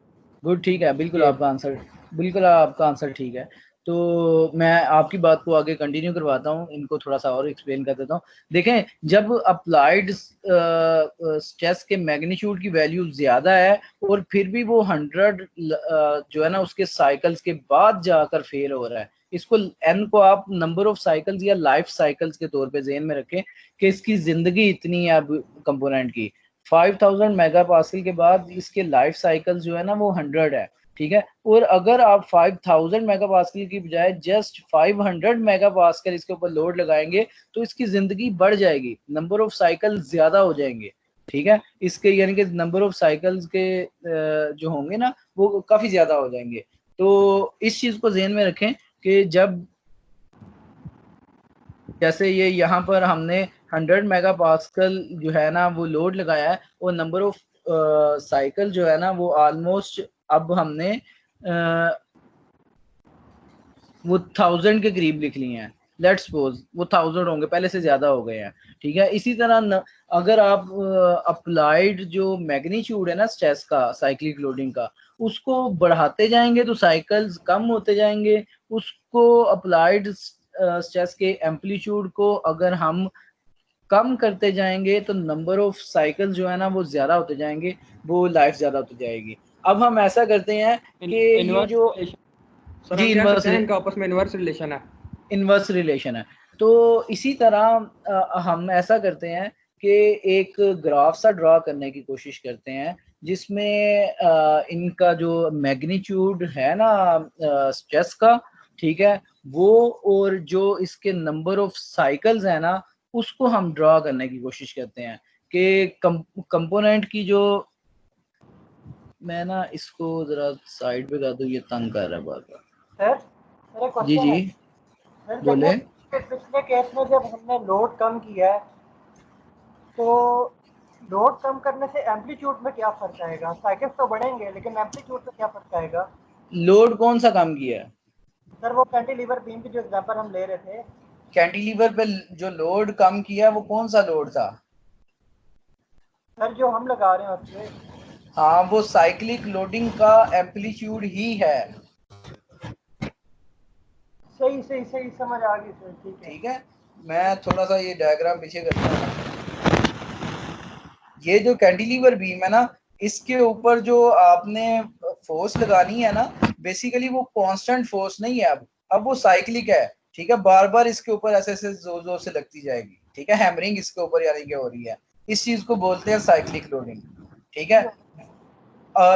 गुड, ठीक है, बिल्कुल ये आपका आंसर, बिल्कुल आपका आंसर ठीक है। तो मैं आपकी बात को आगे कंटिन्यू करवाता हूँ, इनको थोड़ा सा और एक्सप्लेन कर देता हूँ। देखें, जब अप्लाइड स्ट्रेस के मैग्नीट्यूड की वैल्यू ज़्यादा है और फिर भी वो 100 जो है ना उसके साइकिल्स के बाद जाकर फेल हो रहा है, इसको एन को आप नंबर ऑफ साइकिल्स या लाइफ साइकिल्स के तौर पे ज़हन में रखें कि इसकी ज़िंदगी इतनी है अब कंपोनेंट की। 5000 मेगा पास्कल के बाद इसके लाइफ साइकिल्स जो है ना वो 100 है, ठीक है। और अगर आप 5000 मेगा पास्कल की बजाय जस्ट 500 मेगा पास्कल इसके ऊपर लोड लगाएंगे तो इसकी जिंदगी बढ़ जाएगी, नंबर ऑफ साइकिल ज्यादा हो जाएंगे, ठीक है। इसके यानी कि नंबर ऑफ साइकिल्स के जो होंगे ना वो काफी ज्यादा हो जाएंगे। तो इस चीज को ध्यान में रखें कि जब जैसे ये यहाँ पर हमने 100 मेगा पास्कल जो है ना वो लोड लगाया है और नंबर ऑफ साइकिल जो है ना वो ऑलमोस्ट अब हमने वो 1000 के करीब लिख लिए हैं। लेट्स सपोज वो 1000 होंगे, पहले से ज्यादा हो गए हैं, ठीक है। इसी तरह अगर आप अप्लाइड जो मैग्नीट्यूड है ना स्ट्रेस का साइक्लिक लोडिंग का उसको बढ़ाते जाएंगे तो साइकिल्स कम होते जाएंगे। उसको अप्लाइड स्ट्रेस के एम्पलीट्यूड को अगर हम कम करते जाएंगे तो नंबर ऑफ साइकिल जो है ना वो ज्यादा होते जाएंगे, वो लाइफ ज्यादा होती जाएगी। अब हम ऐसा करते हैं कि ये जो सर जी हम कह सकते हैं इनका आपस में इनवर्स रिलेशन है। इनवर्स रिलेशन है। तो इसी तरह हम ऐसा करते हैं कि एक ग्राफ सा ड्रा करने की कोशिश करते हैं जिसमें इनका जो मैग्नीट्यूड है ना स्ट्रेस का, ठीक है, वो और जो इसके नंबर ऑफ साइकिल्स है ना उसको हम ड्रा करने की कोशिश करते हैं कि कंपोनेंट की जो, मैं ना इसको जरा साइड पे कर दूं, ये तंग कर रहा है बार बार। सर मेरा जी क्वेश्चन जी है सर, बोले। देखें कि पिछले केस में जब हमने लोड कम किया है तो लोड कम करने से एम्पलीट्यूड में क्या फर्क आएगा? साइकिल्स तो बढ़ेंगे लेकिन एम्पलीट्यूड में क्या फर्क आएगा? लोड कौन सा कम किया है? सर वो कैंटिलीवर बीम की जो एग्जांपल हम ले रहे थे। कैंटिलीवर पे जो लोड कम किया वो कौन सा लोड था? सर जो हम लगा रहे हैं उस पे। हाँ, वो साइक्लिक लोडिंग का एम्पलीट्यूड ही है। सही सही सही समझ आ गई सर, ठीक है। ठीक है, मैं थोड़ा सा ये डायग्राम पीछे करता हूँ। ये जो कैंटिलीवर बीम है ना इसके ऊपर जो आपने फोर्स लगानी है ना बेसिकली वो कांस्टेंट फोर्स नहीं है, अब वो साइक्लिक है, ठीक है। बार बार इसके ऊपर ऐसे ऐसे जोर जोर से लगती जाएगी, ठीक है। हैमरिंग इसके ऊपर यानी कि हो रही है, इस चीज को बोलते हैं साइक्लिक लोडिंग, ठीक है।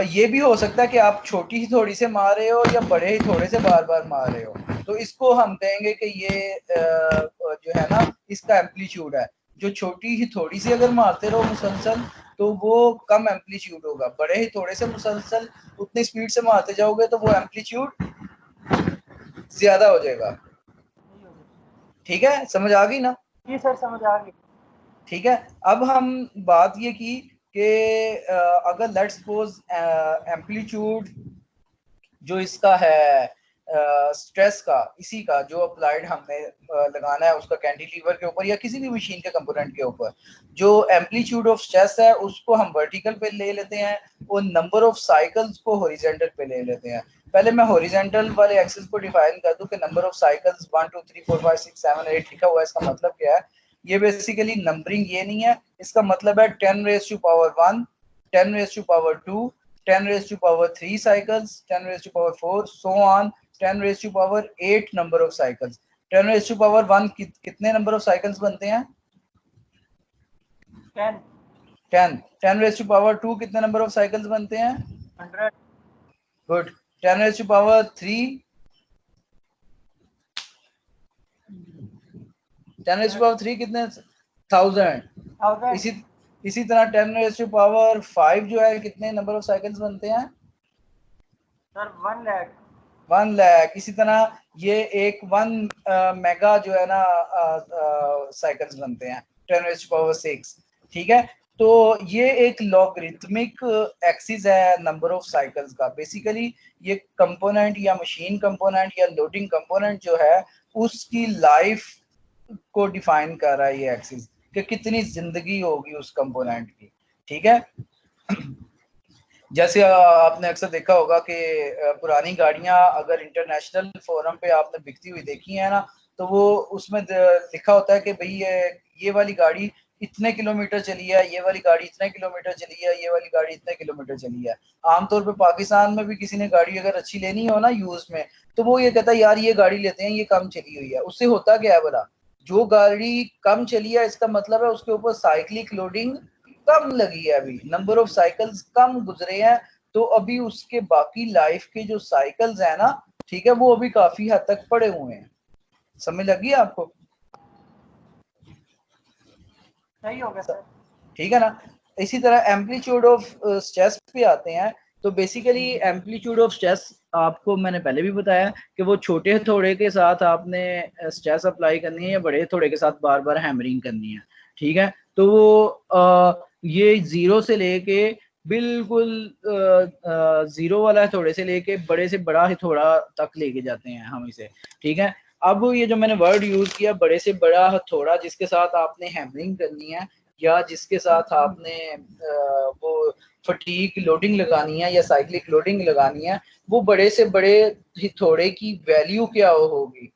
ये भी हो सकता है कि आप छोटी ही थोड़ी से मार रहे हो या बड़े ही थोड़े से बार बार मार रहे हो, तो इसको हम कहेंगे कि ये जो है ना इसका एम्पलीट्यूड है। जो छोटी ही थोड़ी सी अगर मारते रहो मुसलसल तो वो कम एम्पलीट्यूड होगा, बड़े ही थोड़े से मुसलसल उतनी स्पीड से मारते जाओगे तो वो एम्पलीट्यूड ज्यादा हो जाएगा, ठीक है। समझ आ गई ना? जी सर समझ आ गई। ठीक है। अब हम बात ये की कि अगर लेट्स सपोज एम्पलीट्यूड जो इसका है स्ट्रेस का, इसी का जो अप्लाइड हमने लगाना है उसका कैंटिलीवर के ऊपर या किसी भी मशीन के कंपोनेंट के ऊपर, जो एम्पलीट्यूड ऑफ स्ट्रेस है उसको हम वर्टिकल पे ले लेते हैं और नंबर ऑफ साइकिल्स को हॉरिजॉन्टल पे ले लेते हैं। पहले मैं हॉरिजॉन्टल वाले एक्सिस को डिफाइन कर दूं कि नंबर ऑफ साइकिल्स 1 2 3 4 5 6 7 8 लिखा हुआ है, इसका मतलब क्या है? ये बेसिकली नंबरिंग ये नहीं है, इसका मतलब है 10 raise to power 1, 10 raise to power 2, 10 raised to power 3 cycles, 10 raised to power 4, so on, 10 raised to power 8 number of cycles. 10 raised to power 1 कितने number of cycles बनते हैं? 10 10. 10 raised to power 2 कितने number of cycles बनते हैं? 100 Good. 10 raised to power 3, 10 raised to power 3 कितने? 1000. इसी तरह 10 raised to power 5 जो है कितने number of cycles बनते हैं? सर 1 लाख। 1 लाख। इसी तरह ये एक 1 मेगा जो है ना साइकिल्स बनते हैं 10 raised to power 6, ठीक है। तो ये एक लॉगरिथमिक एक्सिस है नंबर ऑफ साइकिल्स का। बेसिकली ये कंपोनेंट या मशीन कंपोनेंट या लोडिंग कंपोनेंट जो है उसकी लाइफ को डिफाइन कर रहा है ये एक्सिस कि कितनी जिंदगी होगी उस कंपोनेंट की, ठीक है। जैसे आपने अक्सर देखा होगा कि पुरानी गाड़ियां अगर इंटरनेशनल फोरम पे आपने बिकती हुई देखी है ना, तो वो उसमें लिखा होता है कि भाई ये वाली गाड़ी इतने किलोमीटर चली है, ये वाली गाड़ी इतने किलोमीटर चली है, ये वाली गाड़ी इतने किलोमीटर चली है। आमतौर पे पाकिस्तान में भी किसी ने गाड़ी अगर अच्छी लेनी हो ना यूज में, तो वो ये कहता है यार ये गाड़ी लेते हैं, ये कम चली हुई है। उससे होता क्या है बोला, जो गाड़ी कम चली है इसका मतलब है उसके ऊपर साइक्लिक लोडिंग कम लगी है, अभी नंबर ऑफ साइकिल्स कम गुजरे हैं, तो अभी उसके बाकी लाइफ के जो साइकिल्स है ना, ठीक है, वो अभी काफी हद तक पड़े हुए हैं। समझ लगी आपको? सही हो गया सर। ठीक है ना। इसी तरह एम्पलीट्यूड ऑफ स्ट्रेस पे आते हैं। तो बेसिकली एम्पलीट्यूड ऑफ स्ट्रेस आपको मैंने पहले भी बताया कि वो छोटे हथौड़े के साथ आपने स्ट्रेस अप्लाई करनी है या बड़े हथौड़े के साथ बार बार हैमरिंग करनी है। ठीक है, तो वो ये जीरो से लेके बिल्कुल जीरो वाला हथौड़े से लेके बड़े से बड़ा हथौड़ा तक लेके जाते हैं हम इसे। ठीक है, अब ये जो मैंने वर्ड यूज किया बड़े से बड़ा हथौड़ा जिसके साथ आपने हैमरिंग करनी है या जिसके साथ आपने वो फटीक लोडिंग लगानी है या साइक्लिक लोडिंग लगानी है, वो बड़े से बड़े हथौड़े की वैल्यू क्या होगी?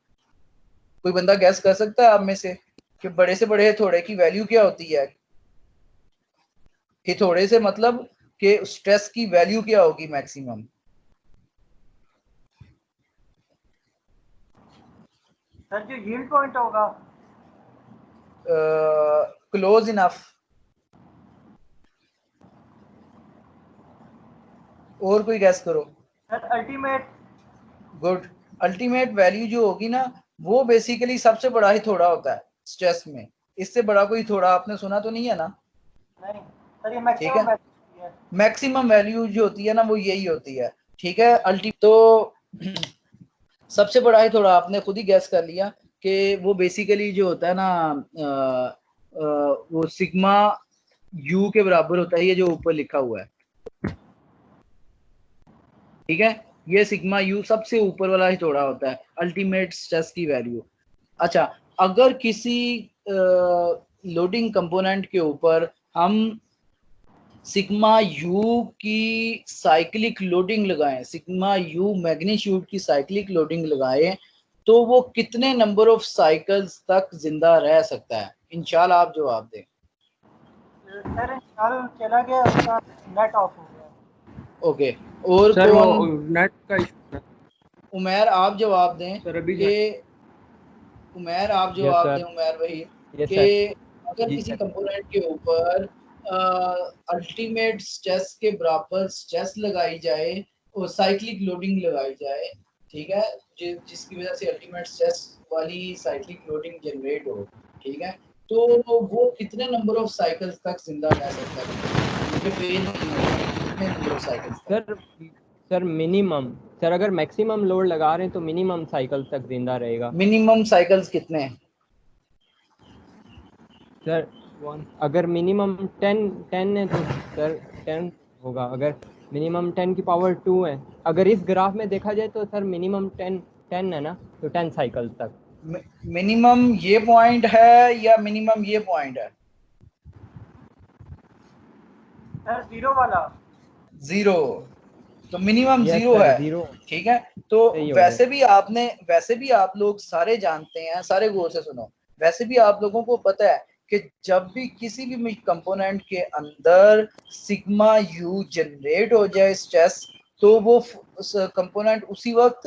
कोई बंदा गैस कर सकता है आप में से कि बड़े से बड़े हथौड़े की वैल्यू क्या होती है? हथौड़े से मतलब कि स्ट्रेस की वैल्यू क्या होगी मैक्सिमम? सर जो यील्ड पॉइंट होगा। Close enough. और कोई गैस करो। Sir ultimate. Good. Ultimate value जो होगी ना, वो बेसिकली सबसे बड़ा ही थोड़ा होता है स्ट्रेस में। इससे बड़ा कोई थोड़ा आपने सुना तो नहीं है ना? नहीं सर, ये ठीक है, मैक्सिमम वैल्यू है। मैक्सिमम वैल्यू जो होती है ना वो यही होती है। ठीक है, तो सबसे बड़ा ही थोड़ा आपने खुद ही गैस कर लिया कि वो बेसिकली जो होता है ना वो सिग्मा यू के बराबर होता है, ये जो ऊपर लिखा हुआ है। ठीक है, ये सिग्मा यू सबसे ऊपर वाला ही थोड़ा होता है अल्टीमेट स्ट्रेस की वैल्यू। अच्छा, अगर किसी लोडिंग कंपोनेंट के ऊपर हम सिग्मा यू की साइक्लिक लोडिंग लगाएं, सिग्मा यू मैग्नीट्यूड की साइक्लिक लोडिंग लगाएं, तो वो कितने नंबर ऑफ साइकिल्स तक जिंदा रह सकता है? इंशाल्लाह आप जवाब दें। सर इंस्टॉल चला गया, उसका नेट ऑफ हो गया। ओके, और सर वो कौन? नेट का इशू है उमैर आप जवाब दें सर अभी। कि उमैर आप यस जवाब दें, सर। उमैर भाई, यस कि सर। अगर जी किसी सर। कंपोनेंट के ऊपर अल्टीमेट स्ट्रेस के बराबर स्ट्रेस लगाई जाए और साइक्लिक लोडिंग लगाई जाए, ठीक है, जिसकी वजह से अल्टीमेट स्ट्रेस वाली साइक्लिक लोडिंग जनरेट हो, ठीक है, तो वो कितने नंबर ऑफ साइकिल्स तक जिंदा रह सकता है? ये फेल नहीं होगा, कितने नंबर ऑफ साइकिल्स तक? सर सर मिनिमम, सर अगर मैक्सिमम लोड लगा रहे हैं तो मिनिमम साइकिल तक जिंदा रहेगा। मिनिमम साइकिल्स कितने हैं? सर अगर मिनिमम 10 है तो सर 10 होगा। अगर मिनिमम 10 की पावर 2 है, अगर इस ग्राफ में देखा जाए तो सर मिनिमम 10 है ना, तो 10 साइकिल तक। मिनिमम ये पॉइंट है या मिनिमम ये पॉइंट है? सर जीरो वाला। जीरो। तो मिनिमम यस जीरो सर है। 0। ठीक है, तो सही हो गया। वैसे भी आप लोग सारे जानते हैं, सारे गौर से सुनो, वैसे भी आप लोगों को पता है कि जब भी किसी भी कंपोनेंट के अंदर सिग्मा यू जनरेट हो जाए स्ट्रेस, तो वो कंपोनेंट उसी वक्त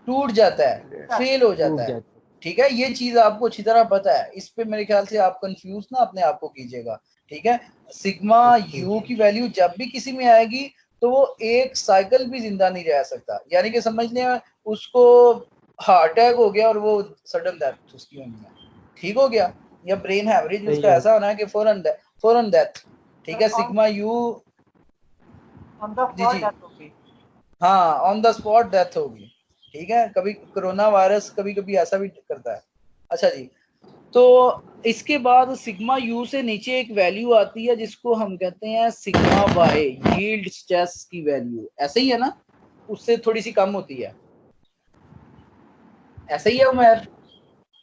टूट जाता है, फेल हो टूट जाता है। जाता। ठीक है, ये चीज आपको अच्छी तरह पता है, इस पे मेरे ख्याल से आप कंफ्यूज ना अपने आप को कीजिएगा। ठीक है, सिग्मा ओके। यू की वैल्यू जब भी किसी में आएगी तो वो एक साइकिल भी जिंदा नहीं रह सकता, यानी कि समझ लें उसको हार्ट अटैक हो गया और वो सडन डेथ उसकी होनी है, ठीक हो गया, या ब्रेन हैमरेज सही उसका हो ऐसा होना है कि फौरन डेथ। ठीक है, sir sigma U, on the जी स्पॉट जी, डेथ होगी। हाँ ऑन द स्पॉट डेथ होगी। ठीक है, कभी कोरोना वायरस कभी कभी ऐसा भी करता है। अच्छा जी, तो इसके बाद सिग्मा यू से नीचे एक वैल्यू आती है जिसको हम कहते हैं सिग्मा वाई, यील्ड स्ट्रेस की वैल्यू, ऐसे ही है ना, उससे थोड़ी सी कम होती है, ऐसे ही है उमर?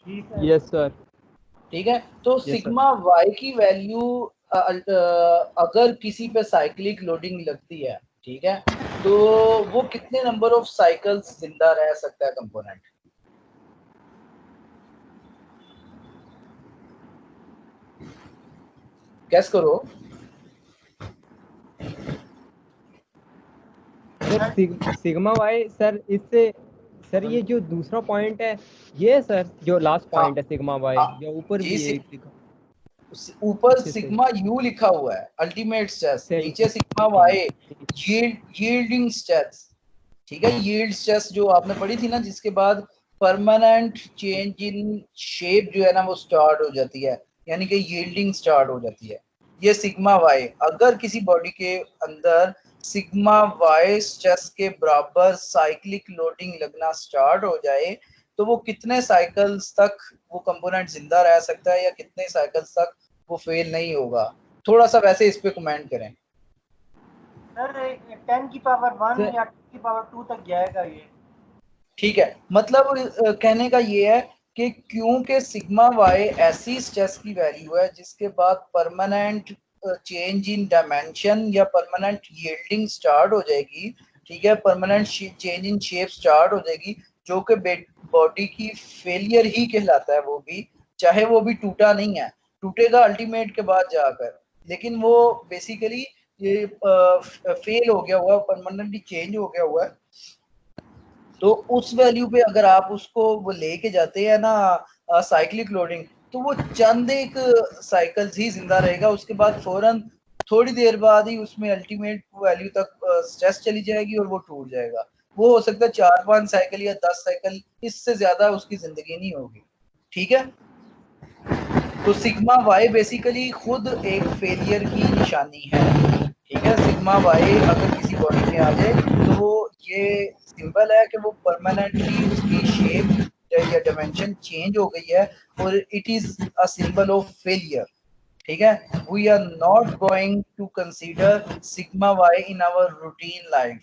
जी सर। Yes sir. ठीक है, तो यस सर। सिग्मा वाई की वैल्यू अगर किसी पे साइक्लिक लोडिंग लगती है, ठीक है, तो वो कितने नंबर ऑफ साइकिल्स जिंदा रह सकता है कंपोनेंट? गेस करो। सर सिग्मा वाई सर, इससे सर ये जो दूसरा पॉइंट है ये सर जो लास्ट हाँ पॉइंट है सिग्मा वाई, हाँ जो ऊपर भी जी, एक लिखा ऊपर अच्छे से सिग्मा यू लिखा हुआ है अल्टीमेट स्ट्रेस, सही नीचे सिग्मा ठीक वाई है। Yielding stress. ठीक है, यील्ड स्ट्रेस जो आपने पढ़ी थी ना, जिसके बाद परमानेंट चेंज इन शेप जो है ना वो स्टार्ट हो जाती है, यानी कि यील्डिंग स्टार्ट हो जाती है। ये सिग्मा वाई, अगर किसी बॉडी के अंदर सिग्मा वाई स्ट्रेस के बराबर साइक्लिक लोडिंग लगना स्टार्ट हो जाए तो वो कितने साइकिल्स तक वो कंपोनेंट जिंदा रह सकता है या कितने साइकिल्स तक वो फेल नहीं होगा? थोड़ा सा वैसे इस पे कमेंट करें। सर 10 की पावर 1 सर या 10 की पावर 2 तक जाएगा ये। ठीक है, मतलब कहने का ये है कि क्योंकि सिग्मा वाई ऐसी स्ट्रेस की वैल्यू है जिसके बाद परमानेंट चेंज इन डायमेंशन या परमानेंट यील्डिंग स्टार्ट हो जाएगी, ठीक है, permanent change in shape start हो जाएगी, जो कि बॉडी की फेलियर ही कहलाता है। वो भी चाहे वो भी टूटा नहीं है, टूटेगा अल्टीमेट के बाद जाकर, लेकिन वो बेसिकली ये फेल हो गया हुआ, परमानेंटली चेंज हो गया हुआ है। तो उस वैल्यू पे अगर आप उसको वो लेके जाते हैं ना साइक्लिक लोडिंग, तो वो चंद एक साइकिल्स ही जिंदा रहेगा, उसके बाद फौरन थोड़ी देर बाद ही उसमें अल्टीमेट वैल्यू तक स्ट्रेस चली जाएगी और वो टूट जाएगा। वो हो सकता है 4-5 साइकिल या 10 साइकिल, इससे ज्यादा उसकी जिंदगी नहीं होगी। ठीक है, तो सिग्मा वाई बेसिकली खुद एक फेलियर की निशानी है। ठीक है, सिग्मा वाई अगर किसी बॉडी में आ जाए तो वो ये सिंबल है कि वो परमानेंटली उसकी शेप या डायमेंशन चेंज हो गई है और it is a symbol of failure. ठीक है, we are not going to consider sigma Y in our routine life.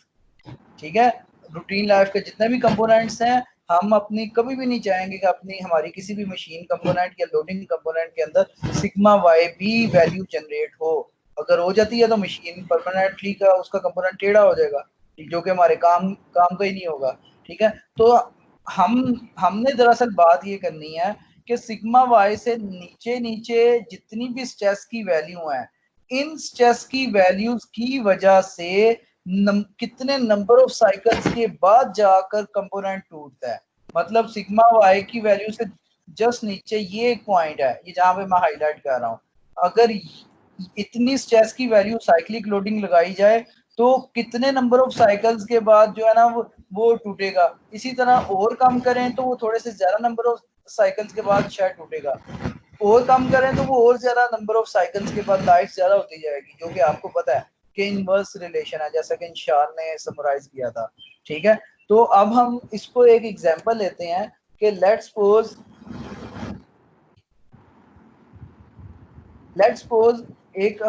ठीक है, रूटीन लाइफ के जितने भी कंपोनेंट्स हैं, हम अपनी कभी भी नहीं चाहेंगे कि अपनी हमारी किसी भी मशीन कंपोनेंट या लोडिंग कंपोनेंट के अंदर सिग्मा वाई भी वैल्यू जनरेट हो। अगर हो जाती है तो मशीन परमानेंटली का उसका कंपोनेंट टेढ़ा हो जाएगा, जो कि हमारे काम का ही नहीं होगा। ठीक है, तो हमने दरअसल बात ये करनी है कि सिग्मा वाई से नीचे नीचे जितनी भी स्ट्रेस की वैल्यू है, इन स्ट्रेस की वैल्यूज की वजह से कितने नंबर ऑफ साइकिल्स के बाद जाकर कंपोनेंट टूटता है। मतलब सिग्मा वाई की वैल्यू से जस्ट नीचे ये एक पॉइंट है, ये जहां पे मैं हाईलाइट कर रहा हूँ, अगर इतनी स्ट्रेस की वैल्यू साइक्लिक लोडिंग लगाई जाए तो कितने नंबर ऑफ साइकिल्स के बाद जो है ना वो टूटेगा। इसी तरह और कम करें तो वो थोड़े से ज्यादा नंबर ऑफ साइकिल्स के बाद शायद टूटेगा, और कम करें तो वो और ज्यादा नंबर ऑफ साइकिल्स के बाद लाइफ ज्यादा होती जाएगी, जो कि आपको पता है कि इनवर्स रिलेशन है, जैसा कि इंशान ने समराइज किया था। ठीक है, तो अब हम इसको एक एग्जांपल लेते हैं कि लेट्स सपोज एक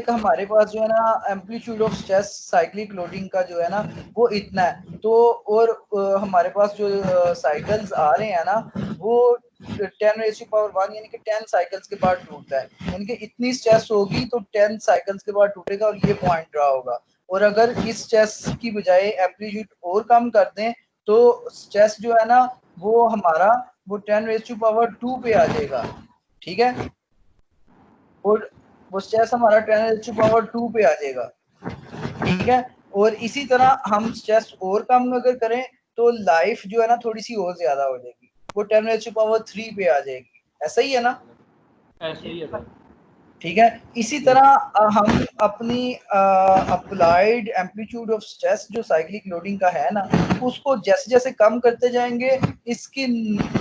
हमारे पास जो है ना amplitude of stress cyclic loading का जो है ना वो इतना है, तो और हमारे पास जो साइकिल्स आ रहे हैं ना वो 10⁻⁴ यानी कि 10 साइकिल्स के बाद टूटता है, यानी कि इतनी स्ट्रेस होगी तो 10 साइकिल्स के बाद टूटेगा और ये पॉइंट ड्रा होगा। और अगर इस स्ट्रेस की बजाय एम्पलीट्यूड और कम कर दें तो स्ट्रेस जो है ना वो हमारा वो 10⁻² पे आ जाएगा। ठीक है, और वो स्ट्रेस हमारा 10⁻² पे आ जाएगा। ठीक है, और इसी तरह हम स्ट्रेस और कम अगर करें तो लाइफ जो है ना थोड़ी सी और ज्यादा हो जाएगी, वो 10⁻³ पे आ जाएगी। ऐसा ही है ना? ऐसे ही है सर। ठीक है, इसी तरह हम अपनी अप्लाइड एम्पलीट्यूड ऑफ स्ट्रेस जो साइक्लिक लोडिंग का है ना उसको जैसे जैसे कम करते जाएंगे, इसकी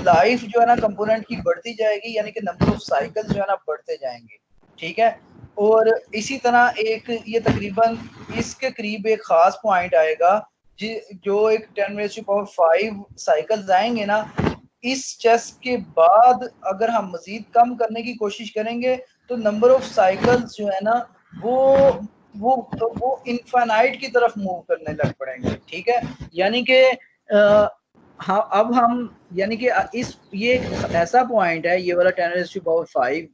लाइफ जो है ना कंपोनेंट की बढ़ती जाएगी, यानी कि नंबर ऑफ साइकिल्स जो है ना बढ़ते जाएंगे। ठीक है, और इसी तरह एक ये तकरीबन इसके करीब एक खास पॉइंट आएगा जो एक 10⁻⁵ साइकिल्स आएंगे ना, इस स्ट्रेस के बाद अगर हम मजीद कम करने की कोशिश करेंगे तो नंबर ऑफ साइकिल्स जो है ना वो इनफाइनाइट की तरफ मूव करने लग पड़ेंगे। ठीक है, यानी कि हाँ अब हम यानी कि इस ये एक ऐसा पॉइंट है ये वाला 10⁵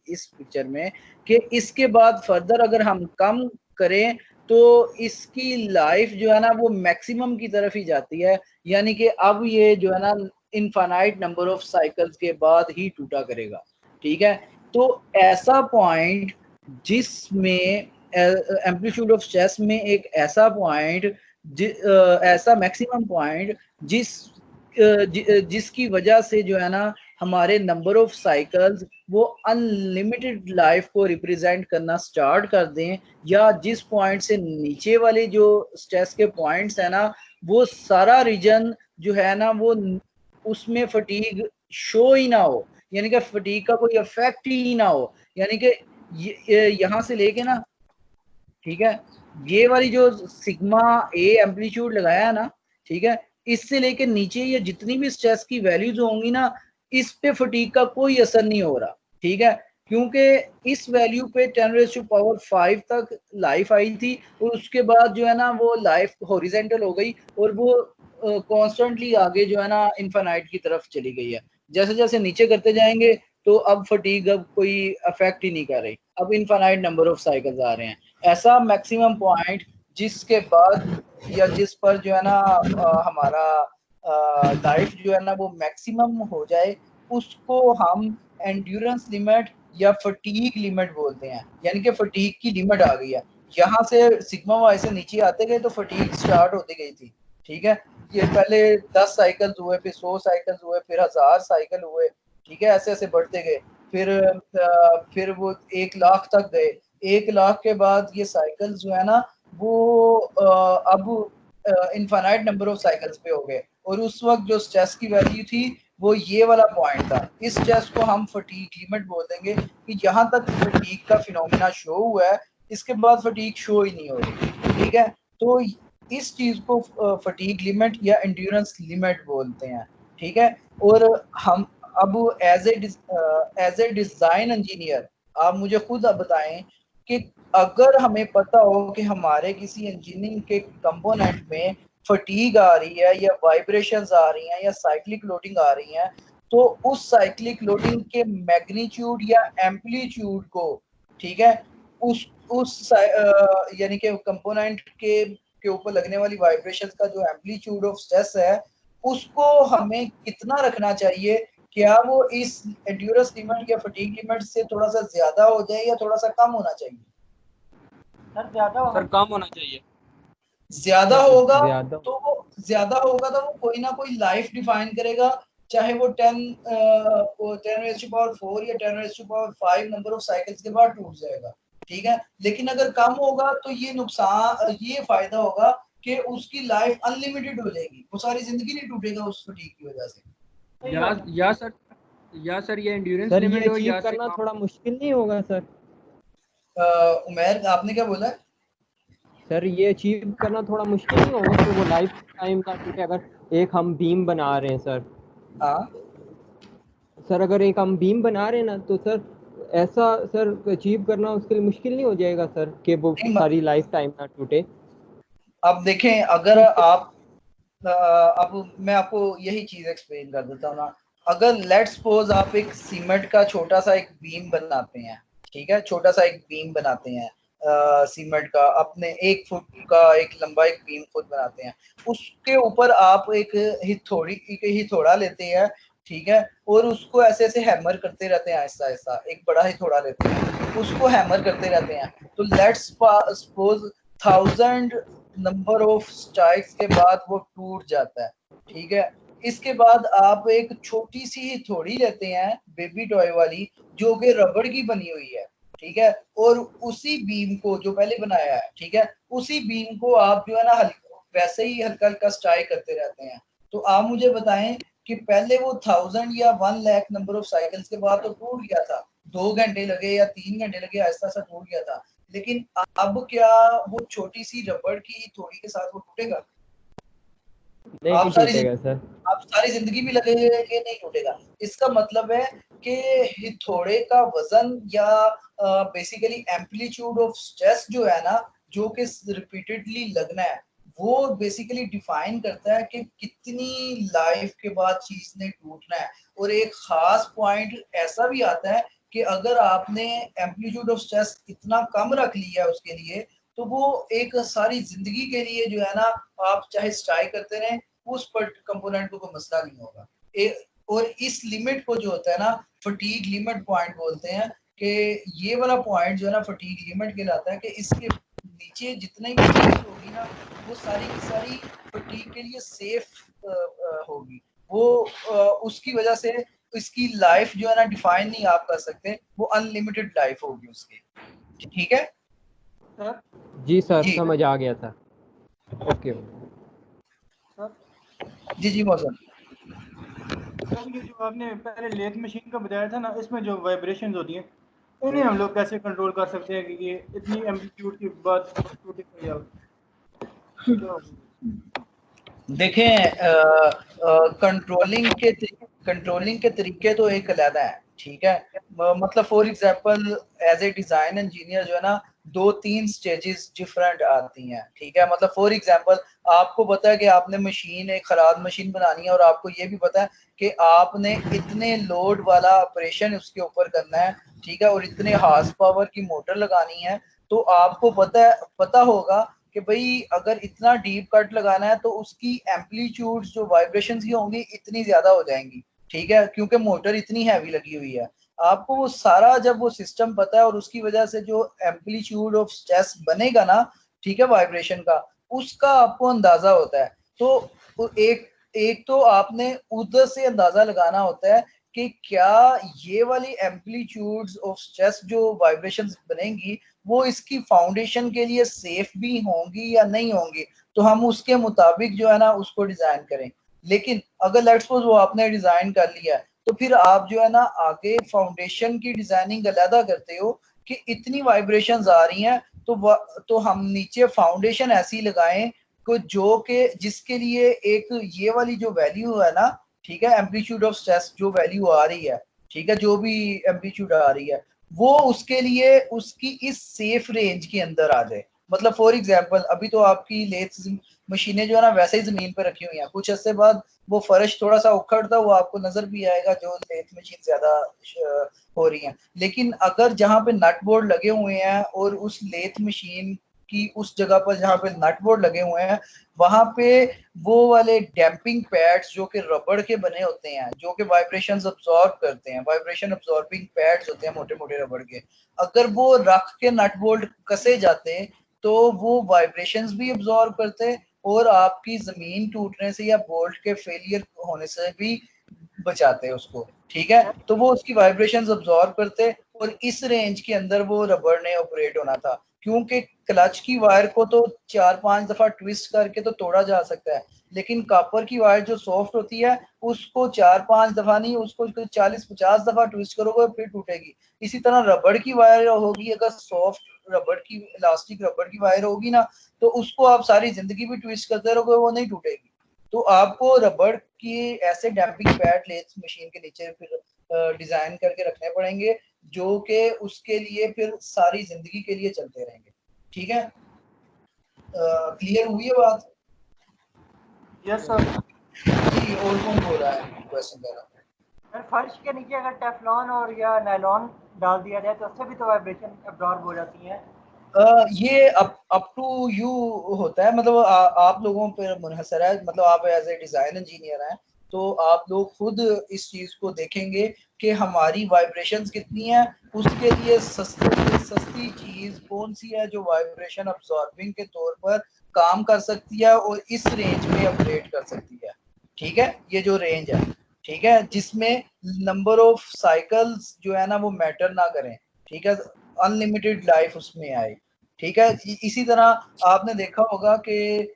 इस पिक्चर में कि इसके बाद फर्दर अगर हम कम करें तो इसकी लाइफ जो है ना वो मैक्सिमम की तरफ ही जाती है, यानी कि अब ये जो है ना इनफाइनाइट नंबर ऑफ साइकिल्स के बाद ही टूटा करेगा। ठीक है, तो ऐसा पॉइंट जिसमें एम्पलीट्यूड ऑफ स्ट्रेस में एक ऐसा पॉइंट ऐसा मैक्सिमम पॉइंट जिसकी वजह से जो है ना हमारे नंबर ऑफ साइकिल्स वो अनलिमिटेड लाइफ को रिप्रेजेंट करना स्टार्ट कर दें, या जिस पॉइंट से नीचे वाले जो स्ट्रेस के पॉइंट्स है ना वो सारा रीजन जो है ना वो उसमें फटीग शो ही ना हो, यानी कि फटीग का कोई इफेक्ट ही ना हो, यानी कि यहाँ से लेके ना, ठीक है, ये वाली जो सिग्मा ए एम्पलीट्यूड लगाया है ना, ठीक है, इससे लेके नीचे ये जितनी भी स्ट्रेस की वैल्यूज होंगी ना इस पे फटीग का कोई असर नहीं हो रहा। ठीक है, क्योंकि इस वैल्यू पे 10⁵ तक लाइफ आई थी और उसके बाद जो है ना वो लाइफ हॉरिजेंटल हो गई और वो कॉन्स्टेंटली आगे जो है ना इनफाइनाइट की तरफ चली गई है। जैसे जैसे नीचे करते जाएंगे तो अब फटीग अब कोई अफेक्ट ही नहीं कर रही, अब इनफाइनाइट नंबर ऑफ साइकिल्स आ रहे हैं। ऐसा मैक्सिमम पॉइंट जिसके बाद या जिस पर जो है ना हमारा लाइफ जो है ना वो मैक्सिमम हो जाए उसको हम एंड्योरेंस लिमिट या फटीग लिमिट बोलते हैं, यानी कि फटीग की लिमिट आ गई है। यहाँ से सिग्मा वाई से नीचे आते गए तो फटीग स्टार्ट होती गई थी। ठीक है, ये पहले 10 साइकिल्स हुए, फिर 100 साइकिल्स हुए, फिर 1000 साइकिल हुए। ठीक है, ऐसे ऐसे बढ़ते गए, फिर वो 1 लाख तक गए। 1 लाख के बाद ये साइकिल्स जो है ना वो अब इनफाइनाइट नंबर ऑफ साइकिल्स पे हो गए, और उस वक्त जो स्ट्रेस की वैल्यू थी वो ये वाला पॉइंट था। इस स्ट्रेस को हम फटीग लिमिट बोल देंगे कि यहाँ तक फटीग का फिनोमेना शो हुआ है, इसके बाद फटीग शो ही नहीं हो रही। ठीक है, तो इस चीज को फटीग लिमिट या एंड्योरेंस लिमिट बोलते हैं। ठीक है, और हम अब एज ए डिजाइन इंजीनियर आप मुझे खुद अब बताएं कि अगर हमें पता हो कि हमारे किसी इंजीनियरिंग के कंपोनेंट में फटीग आ रही है या वाइब्रेशंस आ रही हैं या साइक्लिक लोडिंग आ रही हैं, तो उस साइक्लिक लोडिंग के मैग्नीट्यूड या एम्पलीट्यूड को, ठीक है, उस यानी कि कंपोनेंट के ऊपर लगने वाली वाइब्रेशंस का जो एम्पलीट्यूड ऑफ स्ट्रेस है उसको हमें कितना रखना चाहिए, क्या वो इस एंड्योरेंस लिमिट या फटीग लिमिट से थोड़ा सा ज्यादा हो जाए या थोड़ा सा कम होना चाहिए? सर ज्यादा सर कम होना चाहिए। ज्यादा होगा ज्यादा तो वो कोई ना कोई लाइफ डिफाइन करेगा, चाहे वो 10⁴ या 10⁵ नंबर ऑफ साइकिल्स के बाद टूट जाएगा। ठीक है, लेकिन अगर कम होगा तो ये नुकसान, ये फायदा होगा कि उसकी लाइफ अनलिमिटेड हो जाएगी, वो सारी जिंदगी नहीं टूटेगा उस फटीग की वजह से। या सर ये एंड्योरेंस सर ये लिमिट हो अचीव या करना थोड़ा मुश्किल नहीं होगा सर? उमैर आपने क्या बोला? सर ये अचीव करना थोड़ा मुश्किल नहीं होगा कि वो लाइफ टाइम का टूटे? अगर एक हम बीम बना रहे हैं सर, हाँ सर अगर एक हम बीम बना रहे हैं ना तो सर ऐसा सर अचीव करना उसके लिए मुश्किल नहीं हो जाएगा सर कि वो नहीं, सारी लाइफ टाइम ना टूटे? अब देखें अगर आप अब मैं आपको यही चीज एक्सप्लेन कर देता हूँ ना। अगर लेट्स सपोज आप एक सीमेंट का छोटा सा एक बीम बनाते हैं, ठीक है, छोटा सा एक बीम बनाते हैं सीमेंट का, अपने 1 फुट का एक लंबा एक बीम खुद बनाते हैं, उसके ऊपर आप एक हिथौड़ा लेते हैं, ठीक है, और उसको ऐसे ऐसे हैमर करते रहते हैं, आहिस्ता आहिस्ता एक बड़ा हिथौड़ा लेते हैं, उसको हैमर करते रहते हैं, तो let's suppose 1000 number of strikes के बाद वो टूट जाता है। ठीक है, इसके बाद आप एक छोटी सी हथौड़ी लेते हैं बेबी टॉय वाली जो कि रबड़ की बनी हुई है, ठीक है, और उसी बीम को जो पहले बनाया है, ठीक है, उसी बीम को आप जो है ना वैसे ही हल्का हल्का स्ट्राइक करते रहते हैं। तो आप मुझे बताएं कि पहले वो 1000 या 1 लाख नंबर ऑफ साइकिल्स के बाद तो टूट गया था, 2 घंटे लगे या 3 घंटे लगे, ऐसा सा टूट गया था, लेकिन अब क्या वो छोटी सी रबड़ की थोड़ी के साथ वो टूटेगा? नहीं टूटेगा सर। आप सारी जिंदगी भी लगेगा कि नहीं टूटेगा। इसका मतलब है कि हिथौड़े का वजन या बेसिकली एम्पलीट्यूड ऑफ स्ट्रेस जो है ना, जो कि रिपीटेडली लगना है, वो बेसिकली डिफाइन करता है कि कितनी लाइफ के बाद चीज ने टूटना है। और एक खास पॉइंट ऐसा भी आता है कि अगर आपने एम्पलीट्यूड ऑफ स्ट्रेस इतना कम रख लिया है उसके लिए, तो वो एक सारी जिंदगी के लिए जो है ना, आप चाहे स्ट्राइक करते रहें, उस पर कंपोनेंट को कोई मसला नहीं होगा। और इस लिमिट को जो होता है ना, फटीग लिमिट पॉइंट बोलते हैं, कि ये वाला पॉइंट जो है ना फटीग लिमिट कहलाता है, कि इसके नीचे जितनी भी चीज होगी ना, वो सारी की सारी फटीग के लिए सेफ होगी। वो उसकी वजह से इसकी लाइफ जो है ना डिफाइन नहीं आप कर सकते, वो अनलिमिटेड लाइफ होगी उसकी। ठीक है सर? जी सर, जी समझ आ गया सर। ओके सर जी जी मौसम। सर, ये जो आपने पहले लेथ मशीन का बताया था ना, इसमें जो वाइब्रेशंस होती हैं, इन्हें हम लोग कैसे कंट्रोल कर सकते हैं कि ये इतनी एम्पलीट्यूड की बात टूटे या क्या? देखें, कंट्रोलिंग के तरीके तो एक अलग है। ठीक है, मतलब for example as a design engineer जो है ना, 2-3 स्टेजेस डिफरेंट आती हैं। ठीक है, मतलब फॉर एग्जांपल आपको पता है कि आपने मशीन, एक खराद मशीन बनानी है, और आपको ये भी पता है कि आपने इतने लोड वाला ऑपरेशन उसके ऊपर करना है। ठीक है, और इतने हार्स पावर की मोटर लगानी है। तो आपको पता होगा कि भाई अगर इतना डीप कट लगाना है तो उसकी एम्पलीट्यूड जो वाइब्रेशंस की होंगी इतनी ज्यादा हो जाएंगी। ठीक है, क्योंकि मोटर इतनी हैवी लगी हुई है। आपको वो सारा जब वो सिस्टम पता है, और उसकी वजह से जो एम्पलीट्यूड ऑफ स्ट्रेस बनेगा ना, ठीक है, वाइब्रेशन का, उसका आपको अंदाजा होता है। तो एक तो आपने उधर से अंदाजा लगाना होता है कि क्या ये वाली एम्पलीट्यूड्स ऑफ स्ट्रेस जो वाइब्रेशंस बनेंगी, वो इसकी फाउंडेशन के लिए सेफ भी होंगी या नहीं होंगी। तो हम उसके मुताबिक जो है ना उसको डिजाइन करें। लेकिन अगर लेट्स सपोज वो आपने डिजाइन कर लिया है, तो फिर आप जो है ना आगे फाउंडेशन की डिजाइनिंग अलहदा करते हो कि इतनी वाइब्रेशंस आ रही हैं, तो हम नीचे फाउंडेशन ऐसी लगाएं को जो कि जिसके लिए एक ये वाली जो वैल्यू है ना, ठीक है, एम्पलीट्यूड ऑफ स्ट्रेस जो वैल्यू आ रही है, ठीक है, जो भी एम्पलीट्यूड आ रही है, वो उसके लिए उसकी इस सेफ रेंज के अंदर आ जाए। मतलब फॉर एग्जांपल अभी तो आपकी लेथ मशीनें जो है ना वैसे ही जमीन पे रखी हुई हैं, कुछ ऐसे बाद वो फर्श थोड़ा सा उखड़ता हुआ आपको नजर भी आएगा, जो लेथ मशीन ज्यादा हो रही है। लेकिन अगर जहाँ पे नट बोर्ड लगे हुए हैं, और उस लेथ मशीन की उस जगह पर जहाँ पे नट बोर्ड लगे हुए हैं, वहां पे वो वाले डैम्पिंग पैड्स जो कि रबड़ के बने होते हैं, जो कि वाइब्रेशंस अब्सॉर्ब करते हैं, वाइब्रेशन अब्सॉर्बिंग पैड्स होते हैं मोटे मोटे रबड़ के, अगर वो रख के नट बोल्ट कसे जाते तो वो वाइब्रेशंस भी अब्सॉर्ब करते, और आपकी जमीन टूटने से या बोल्ट के फेलियर होने से भी बचाते उसको। ठीक है, तो वो उसकी वाइब्रेशंस अब्सॉर्ब करते, और इस रेंज के अंदर वो रबड़ ने ऑपरेट होना था। क्योंकि क्लच की वायर को तो 4-5 दफा ट्विस्ट करके तो तोड़ा जा सकता है, लेकिन कॉपर की वायर जो सॉफ्ट होती है उसको 4-5 दफा नहीं, उसको 40-50 दफा ट्विस्ट करोगे फिर टूटेगी। इसी तरह रबड़ की वायर होगी, अगर सॉफ्ट रबड़ की इलास्टिक रबड़ की वायर होगी ना, तो उसको आप सारी जिंदगी भी ट्विस्ट करते रहोगे, वो नहीं टूटेगी। तो आपको रबड़ की ऐसे डैम्पिंग पैड लेथ मशीन के नीचे फिर डिजाइन करके रखने पड़ेंगे, जो कि उसके लिए फिर सारी जिंदगी के लिए चलते रहेंगे। ठीक है, क्लियर हुई है बात? Yes sir. जी, और कौन बोल रहा है क्वेश्चन कर रहा है? सर, फर्श के नीचे अगर टेफलॉन और या नायलॉन डाल दिया जाए तो उससे भी तो वाइब्रेशन अब्जॉर्ब हो जाती है। ये अप टू यू होता है, मतलब आप लोगों पर मुनहसर है। मतलब आप एज ए डिजाइन इंजीनियर हैं, तो आप लोग खुद इस चीज को देखेंगे कि हमारी वाइब्रेशंस कितनी है, उसके लिए सस्ती से सस्ती चीज कौन सी है जो वाइब्रेशन अब्सॉर्बिंग के तौर पर काम कर सकती है और इस रेंज में ऑपरेट कर सकती है। ठीक है, ये जो रेंज है, ठीक है, जिसमें नंबर ऑफ साइकिल्स जो है ना वो मैटर ना करें। ठीक है, अनलिमिटेड लाइफ उसमें आए। ठीक है, इसी तरह आपने देखा होगा कि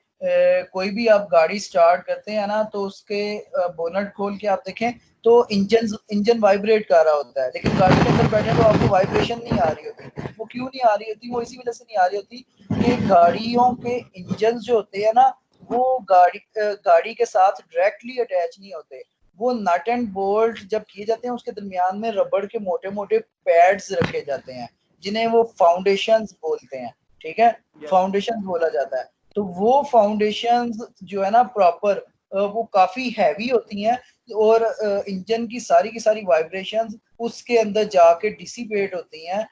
कोई भी आप गाड़ी स्टार्ट करते हैं ना, तो उसके बोनट खोल के आप देखें तो इंजन वाइब्रेट कर रहा होता है, लेकिन गाड़ी के अंदर बैठे तो आपको वाइब्रेशन नहीं आ रही होती। वो क्यों नहीं आ रही होती? वो इसी वजह से नहीं आ रही होती कि गाड़ियों के इंजन जो होते हैं ना, वो गाड़ी के साथ डायरेक्टली अटैच नहीं होते। वो नट एंड बोल्ट जब किए जाते हैं, उसके दरमियान में रबड़ के मोटे मोटे पैड्स रखे जाते हैं, जिन्हें वो फाउंडेशंस बोलते हैं। ठीक है, फाउंडेशन बोला जाता है। तो वो फाउंडेशंस जो है ना प्रॉपर वो काफी हैवी होती हैं और इंजन की सारी वाइब्रेशंस उसके अंदर जाके डिसिपेट होती हैं।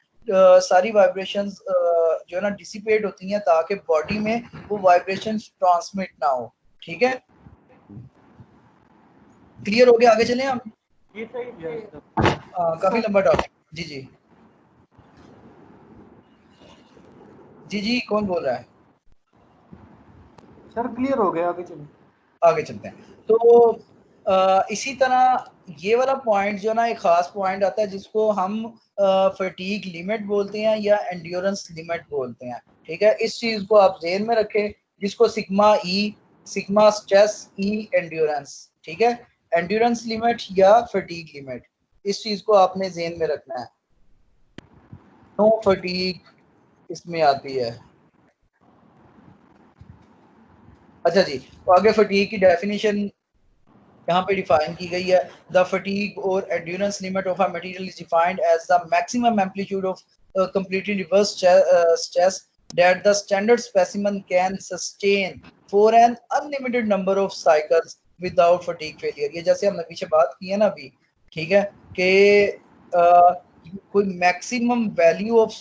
सारी वाइब्रेशंस जो है ना डिसिपेट होती हैं ताकि बॉडी में वो वाइब्रेशंस ट्रांसमिट ना हो। ठीक है, क्लियर हो गया? आगे चलें हम। ये सही है काफी लंबा टॉपिक। जी जी जी जी, कौन बोल रहा है? सर, क्लियर हो गया, आगे चलिए। आगे चलते हैं। तो इसी तरह ये वाला पॉइंट जो ना एक खास पॉइंट आता है जिसको हम फटीग लिमिट बोलते हैं या एंड्योरेंस लिमिट बोलते हैं। ठीक है, इस चीज को आप ज़हन में रखें, जिसको सिग्मा ई, सिग्मा स्ट्रेस ई एंड्योरेंस। ठीक है, एंड्योरेंस लिमिट या फटीग लिमिट, इस चीज को आपने ज़हन में रखना है। नो फटीग इसमें आती है। अच्छा जी, तो आगे फटीग की डेफिनेशन यहाँ पे डिफाइन की गई है। द फटीग और endurance limit of a material is defined as the maximum amplitude of completely reverse stress that the standard specimen can sustain for an unlimited number of cycles without fatigue failure। ये जैसे हमने पीछे बात की है ना अभी, ठीक है, कि कोई मैक्सिमम वैल्यू ऑफ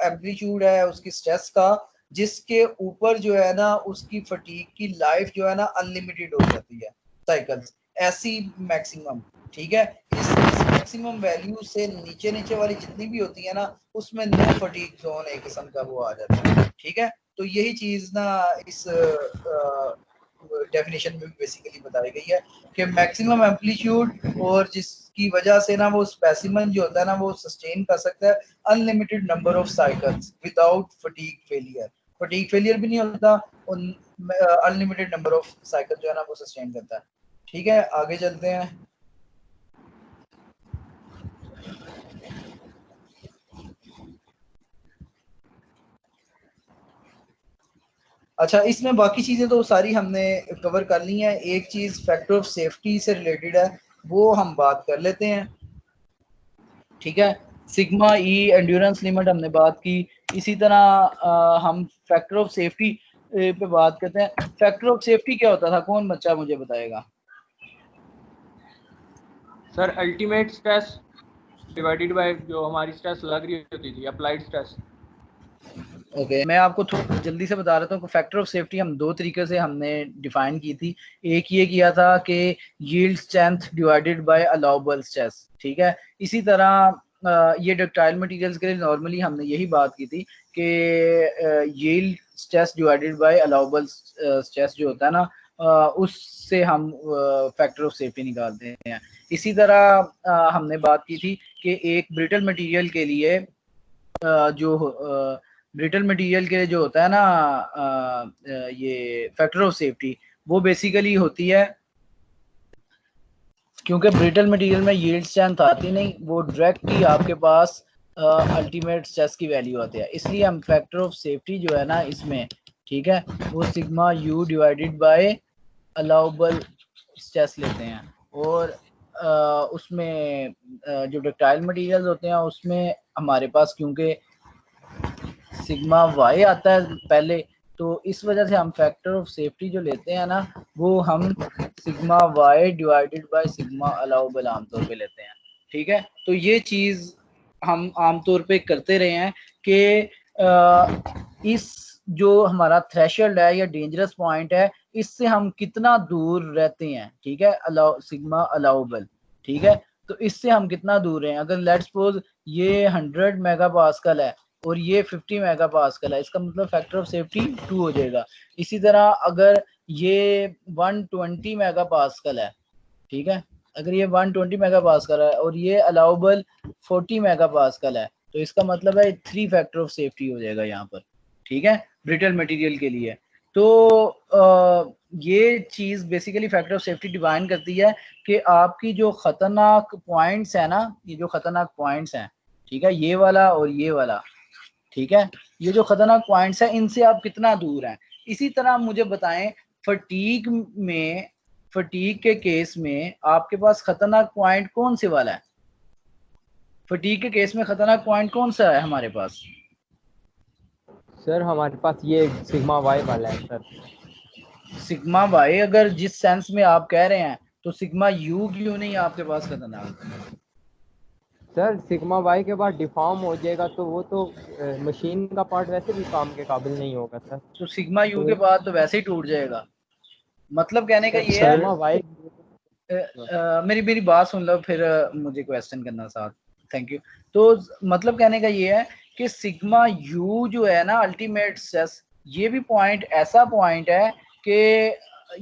एम्पलीट्यूड है उसकी स्ट्रेस का जिसके ऊपर जो है ना उसकी फटीग की लाइफ जो है ना अनलिमिटेड हो जाती है साइकिल्स, ऐसी मैक्सिमम। ठीक है, इस मैक्सिमम वैल्यू से नीचे नीचे वाली जितनी भी होती है ना उसमें नो फटीग जोन एक किस्म का वो आ जाता है। ठीक है, तो यही चीज ना इस डेफिनेशन में भी बेसिकली बताई गई है कि मैक्सिमम एम्पलीट्यूड और जिसकी वजह से ना वो स्पेसिमेन जो होता है ना वो सस्टेन कर सकता है unlimited number of cycles without fatigue failure. Fatigue failure भी नहीं होता, अनलिमिटेड नंबर ऑफ साइकिल जो है ना वो सस्टेन करता है। ठीक है, आगे चलते हैं। अच्छा, इसमें बाकी चीजें तो सारी हमने कवर कर ली हैं। एक चीज फैक्टर ऑफ सेफ्टी से रिलेटेड है, वो हम बात कर लेते हैं। ठीक है, सिग्मा ई एंड्योरेंस लिमिट हमने बात की। इसी तरह हम फैक्टर ऑफ सेफ्टी पे बात करते हैं। फैक्टर ऑफ सेफ्टी क्या होता था, कौन बच्चा मुझे बताएगा? Sir ultimate stress divided by जो हमारी स्ट्रेस लग रही होती थी, अप्लाइड स्ट्रेस। ओके, मैं आपको थोड़ा जल्दी से बता रहा हूँ। फैक्टर ऑफ सेफ्टी हम दो तरीके से हमने डिफाइन की थी। एक ये किया था कि yield strength divided by allowable stress. ठीक है, इसी तरह ये डक्टाइल मटेरियल्स के लिए नॉर्मली हमने यही बात की थी कि yield stress divided by allowable stress जो होता है ना उससे हम फैक्टर ऑफ सेफ्टी निकालते हैं। इसी तरह हमने बात की थी कि एक ब्रिटल मटेरियल के लिए जो ब्रिटल मटेरियल के लिए जो होता है ना ये फैक्टर ऑफ सेफ्टी वो बेसिकली होती है, क्योंकि ब्रिटल मटेरियल में यील्ड स्ट्रेंथ आती नहीं, वो डायरेक्ट ही आपके पास अल्टीमेट स्ट्रेस की वैल्यू आती है। इसलिए हम फैक्टर ऑफ सेफ्टी जो है ना इसमें, ठीक है, वो sigma you divided by allowable stress लेते हैं। और उसमें जो डक्टाइल मटेरियल्स होते हैं उसमें हमारे पास क्योंकि सिग्मा वाई आता है पहले, तो इस वजह से हम फैक्टर ऑफ सेफ्टी जो लेते हैं ना वो हम sigma Y divided by sigma allowable आमतौर पे लेते हैं। ठीक है, तो ये चीज हम आमतौर पे करते रहे हैं कि इस जो हमारा थ्रेशोल्ड है या डेंजरस पॉइंट है इससे हम कितना दूर रहते हैं। ठीक है, अलाउ सिग्मा अलाउबल। ठीक है, तो इससे हम कितना दूर हैं। अगर लेट्स सपोज ये 100 मेगा पास्कल है और ये 50 मेगा पास्कल है, इसका मतलब फैक्टर ऑफ सेफ्टी 2 हो जाएगा। इसी तरह अगर ये 120 मेगा पास्कल है, ठीक है, अगर ये 120 मेगा पास्कल है और ये अलाउबल 40 मेगा पास्कल है तो इसका मतलब है 3 फैक्टर ऑफ सेफ्टी हो जाएगा यहाँ पर। ठीक है, ब्रिटल मटेरियल के लिए। तो ये चीज basically factor of safety define करती है कि आपकी जो खतरनाक पॉइंट्स है ना, ये जो खतरनाक पॉइंट्स हैं, ठीक है, ये वाला और ये वाला, ठीक है, ये जो खतरनाक पॉइंट्स हैं इनसे आप कितना दूर हैं। इसी तरह मुझे बताएं फटीग में, फटीग के केस में आपके पास खतरनाक पॉइंट कौन से वाला है? फटीग के केस में खतरनाक पॉइंट कौन सा है हमारे पास? सर हमारे पास ये सिग्मा वाई वाला है सर। सिग्मा वाई अगर जिस सेंस में आप कह रहे हैं तो सिग्मा यू क्यों नहीं आपके पास खतरनाक? सर सिग्मा वाई के बाद डिफॉर्म हो जाएगा तो वो तो मशीन का पार्ट वैसे भी काम के काबिल नहीं होगा सर। तो सिग्मा यू तो के बाद तो वैसे ही टूट जाएगा। मतलब कहने का ये है सिग्मा वाई मेरी मेरी बात सुन लो फिर मुझे क्वेश्चन करना साथ। Thank you. तो मतलब कहने का ये है कि सिग्मा यू जो है ना अल्टीमेट स्ट्रेस, ये भी पॉइंट ऐसा पॉइंट है कि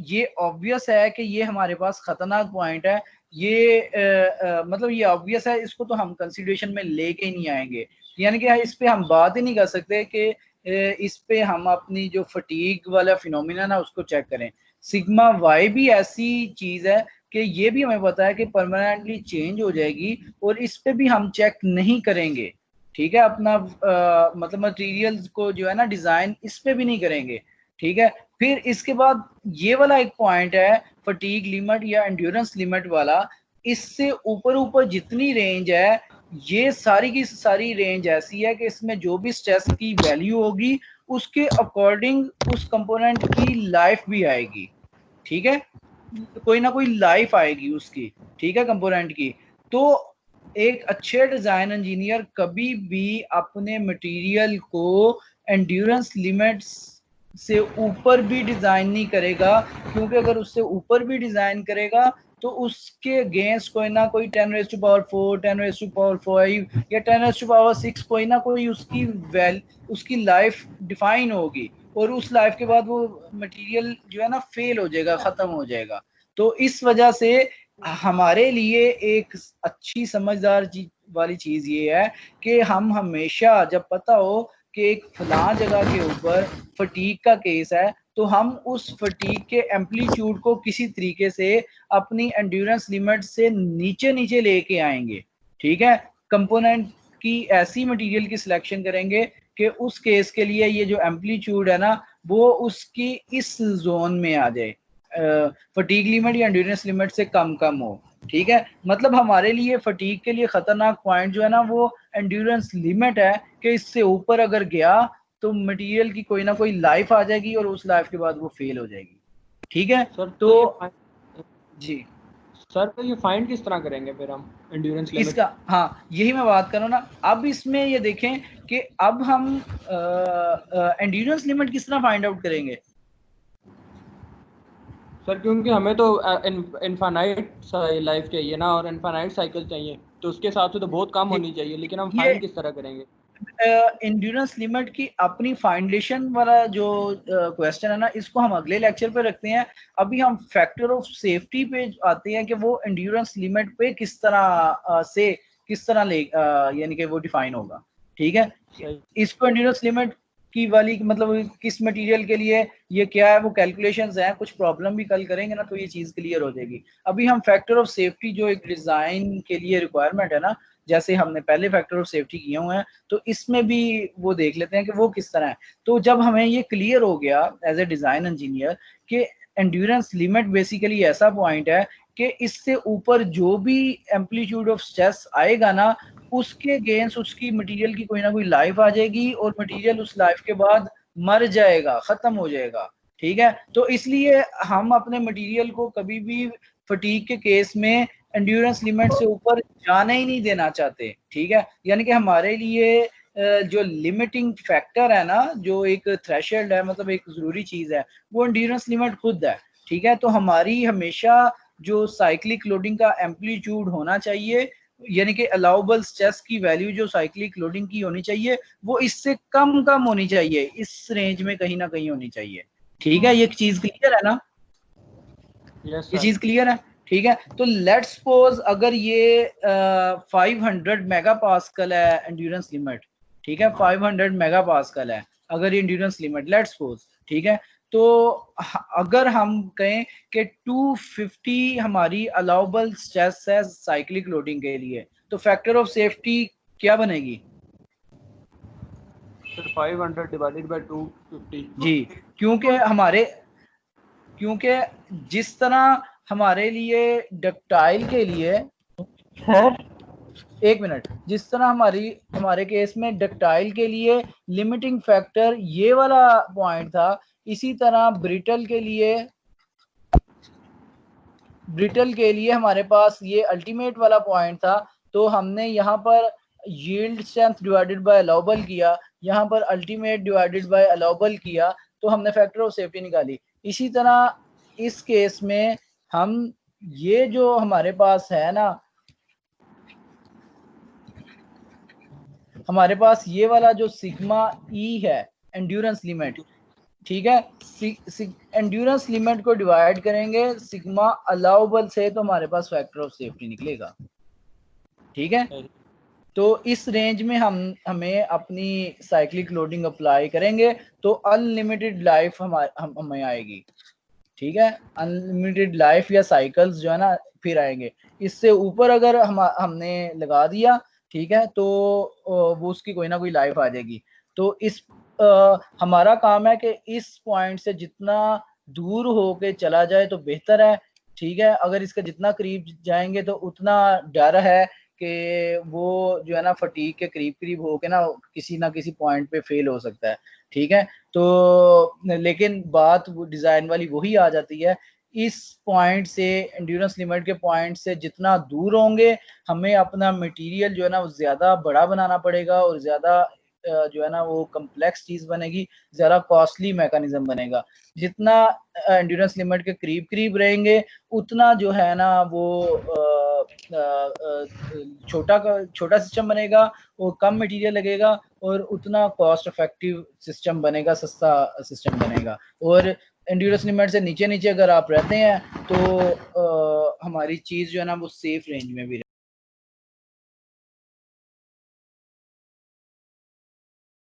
ये ऑब्वियस है कि ये हमारे पास खतरनाक पॉइंट है। ये मतलब ये ऑब्वियस है, इसको तो हम कंसिडरेशन में लेके ही नहीं आएंगे। यानी कि इस पे हम बात ही नहीं कर सकते कि इस पे हम अपनी जो फटीग वाला फिनोमिना ना उसको चेक करें। सिग्मा वाई भी ऐसी चीज है कि ये भी हमें पता है कि परमानेंटली चेंज हो जाएगी और इस पे भी हम चेक नहीं करेंगे। ठीक है, अपना मतलब मटेरियल्स को जो है ना डिजाइन इस पे भी नहीं करेंगे। ठीक है, फिर इसके बाद ये वाला एक पॉइंट है फटीग लिमिट या एंड्योरेंस लिमिट वाला। इससे ऊपर ऊपर जितनी रेंज है ये सारी की सारी रेंज ऐसी है कि इसमें जो भी स्ट्रेस की वैल्यू होगी उसके अकॉर्डिंग उस कंपोनेंट की लाइफ भी आएगी। ठीक है, कोई ना कोई लाइफ आएगी उसकी। ठीक है, कंपोनेंट की। तो एक अच्छे डिजाइन इंजीनियर कभी भी अपने मटेरियल को एंड्योरेंस लिमिट्स से ऊपर भी डिजाइन नहीं करेगा, क्योंकि अगर उससे ऊपर भी डिजाइन करेगा तो उसके अगेंस्ट कोई ना कोई 10⁴, 10⁵ या 10⁶ कोई ना कोई उसकी लाइफ डिफाइन होगी और उस लाइफ के बाद वो मटेरियल जो है ना फेल हो जाएगा, खत्म हो जाएगा। तो इस वजह से हमारे लिए एक अच्छी समझदार वाली चीज ये है कि हम हमेशा जब पता हो कि एक फलां जगह के ऊपर फटीक का केस है तो हम उस फटीक के एम्पलीट्यूड को किसी तरीके से अपनी एंड्योरेंस लिमिट से नीचे नीचे लेके आएंगे। ठीक है, कंपोनेंट की ऐसी मटेरियल की सिलेक्शन करेंगे कि उस केस के लिए ये जो एम्पलीट्यूड है ना वो उसकी इस जोन में आ जाए, फटीग लिमिट या एंड्योरेंस लिमिट से कम कम हो। ठीक है, मतलब हमारे लिए फटीग के लिए खतरनाक पॉइंट जो है ना वो एंड्योरेंस लिमिट है कि इससे ऊपर अगर गया तो मटेरियल की कोई ना कोई लाइफ आ जाएगी और उस लाइफ के बाद वो फेल हो जाएगी। ठीक है, सर तो जी सर तो ये फाइंड किस तरह करेंगे फिर हम एंड्योरेंस लिमिट इसका? हाँ, यही मैं बात कर रहा हूँ ना। अब इसमें ये देखें कि अब हम एंड्योरेंस लिमिट किस तरह फाइंड आउट करेंगे? सर? क्योंकि हमें तो इनफाइनाइट लाइफ चाहिए ना, और इनफाइनाइट साइकिल चाहिए, तो उसके हिसाब से तो बहुत कम होनी चाहिए, लेकिन हम फाइंड किस तरह करेंगे? एंड्योरेंस लिमिट की अपनी फाउंडेशन वाला जो क्वेश्चन है ना इसको हम अगले लेक्चर पे रखते हैं। अभी हम फैक्टर ऑफ सेफ्टी पे आते हैं कि वो एंड्योरेंस लिमिट पे किस तरह से किस तरह ले यानी कि वो डिफाइन होगा। ठीक है, इसको एंड्योरेंस लिमिट की वाली मतलब किस मटेरियल के लिए ये क्या है वो कैलकुलेशंस हैं, कुछ प्रॉब्लम भी कल करेंगे ना तो ये चीज क्लियर हो जाएगी। अभी हम फैक्टर ऑफ सेफ्टी जो एक डिजाइन के लिए रिक्वायरमेंट है ना, जैसे हमने पहले फैक्टर ऑफ सेफ्टी किए हुए हैं तो इसमें भी वो देख लेते हैं कि वो किस तरह है। तो जब हमें ये क्लियर हो गया एज ए डिजाइन इंजीनियर कि एंड्योरेंस लिमिट बेसिकली ऐसा पॉइंट है कि इससे ऊपर जो भी एम्पलीट्यूड ऑफ स्ट्रेस आएगा ना उसके अगेंस्ट उसकी मटेरियल की कोई ना कोई लाइफ आ जाएगी और मटेरियल उस लाइफ के बाद मर जाएगा, खत्म हो जाएगा। ठीक है, तो इसलिए हम अपने मटेरियल को कभी भी फटीग के केस में एंड्योरेंस लिमिट से ऊपर जाने ही नहीं देना चाहते। ठीक है, यानी कि हमारे लिए जो लिमिटिंग फैक्टर है ना, जो एक थ्रेशोल्ड है, मतलब एक जरूरी चीज है, वो एंड्योरेंस लिमिट खुद है। ठीक है, तो हमारी हमेशा जो साइक्लिक लोडिंग का एम्पलीट्यूड होना चाहिए यानी कि अलाउबल स्ट्रेस की वैल्यू जो साइक्लिक लोडिंग की होनी चाहिए वो इससे कम कम होनी चाहिए, इस रेंज में कहीं ना कहीं होनी चाहिए। ठीक है, ये चीज क्लियर है ना? यस ये सर। चीज क्लियर है? ठीक है, तो लेट्स सपोज अगर ये 500 मेगा पास्कल है एंड्योरेंस लिमिट। ठीक है, 500 मेगा पास्कल है अगर ये एंड्योरेंस लिमिट लेट्स सपोज। ठीक है, तो अगर हम कहें कि 250 हमारी अलाउबल स्ट्रेस है साइक्लिक लोडिंग के लिए तो फैक्टर ऑफ सेफ्टी क्या बनेगी? सर 500 डिवाइडेड बाय 250 जी, क्योंकि जिस तरह हमारे लिए डक्टाइल के लिए सर एक मिनट, जिस तरह हमारे केस में डक्टाइल के लिए लिमिटिंग फैक्टर ये वाला पॉइंट था, इसी तरह ब्रिटल के लिए हमारे पास ये अल्टीमेट वाला पॉइंट था। तो हमने यहाँ पर yield strength divided by allowable किया, यहाँ पर अल्टीमेट डिवाइडेड बाय अलाउबल किया, तो हमने फैक्टर ऑफ सेफ्टी निकाली। इसी तरह इस केस में हम ये जो हमारे पास है ना, हमारे पास ये वाला जो सिग्मा ई है एंड्योरेंस लिमिट, ठीक है, एंड्योरेंस लिमिट को डिवाइड करेंगे सिग्मा अलाउबल से, तो हमारे पास फैक्टर ऑफ सेफ्टी निकलेगा। ठीक है, तो इस रेंज में हमें अपनी साइक्लिक लोडिंग अप्लाई करेंगे तो अनलिमिटेड लाइफ हमें आएगी। ठीक है, अनलिमिटेड लाइफ या साइकिल्स जो है ना फिर आएंगे। इससे ऊपर अगर हमने लगा दिया, ठीक है, तो वो उसकी कोई ना कोई लाइफ आ जाएगी। तो इस हमारा काम है कि इस पॉइंट से जितना दूर होके चला जाए तो बेहतर है। ठीक है, अगर इसके जितना करीब जाएंगे तो उतना डर है कि वो जो है ना फटीक के करीब होके ना किसी पॉइंट पे फेल हो सकता है। ठीक है, तो लेकिन बात वो डिजाइन वाली वही आ जाती है, इस पॉइंट से एंड्योरेंस लिमिट के पॉइंट से जितना दूर होंगे हमें अपना मटेरियल जो है ना वो ज्यादा बड़ा बनाना पड़ेगा और ज्यादा जो है ना वो कम्प्लेक्स चीज बनेगी, ज्यादा कॉस्टली मैकेनिज्म बनेगा। जितना एंड्योरेंस लिमिट के करीब रहेंगे उतना जो है ना वो छोटा सिस्टम बनेगा और कम मटेरियल लगेगा और उतना कॉस्ट इफेक्टिव सिस्टम बनेगा, सस्ता सिस्टम बनेगा। और एंड्योरेंस लिमिट से नीचे अगर आप रहते हैं तो हमारी चीज जो है ना वो सेफ रेंज में भी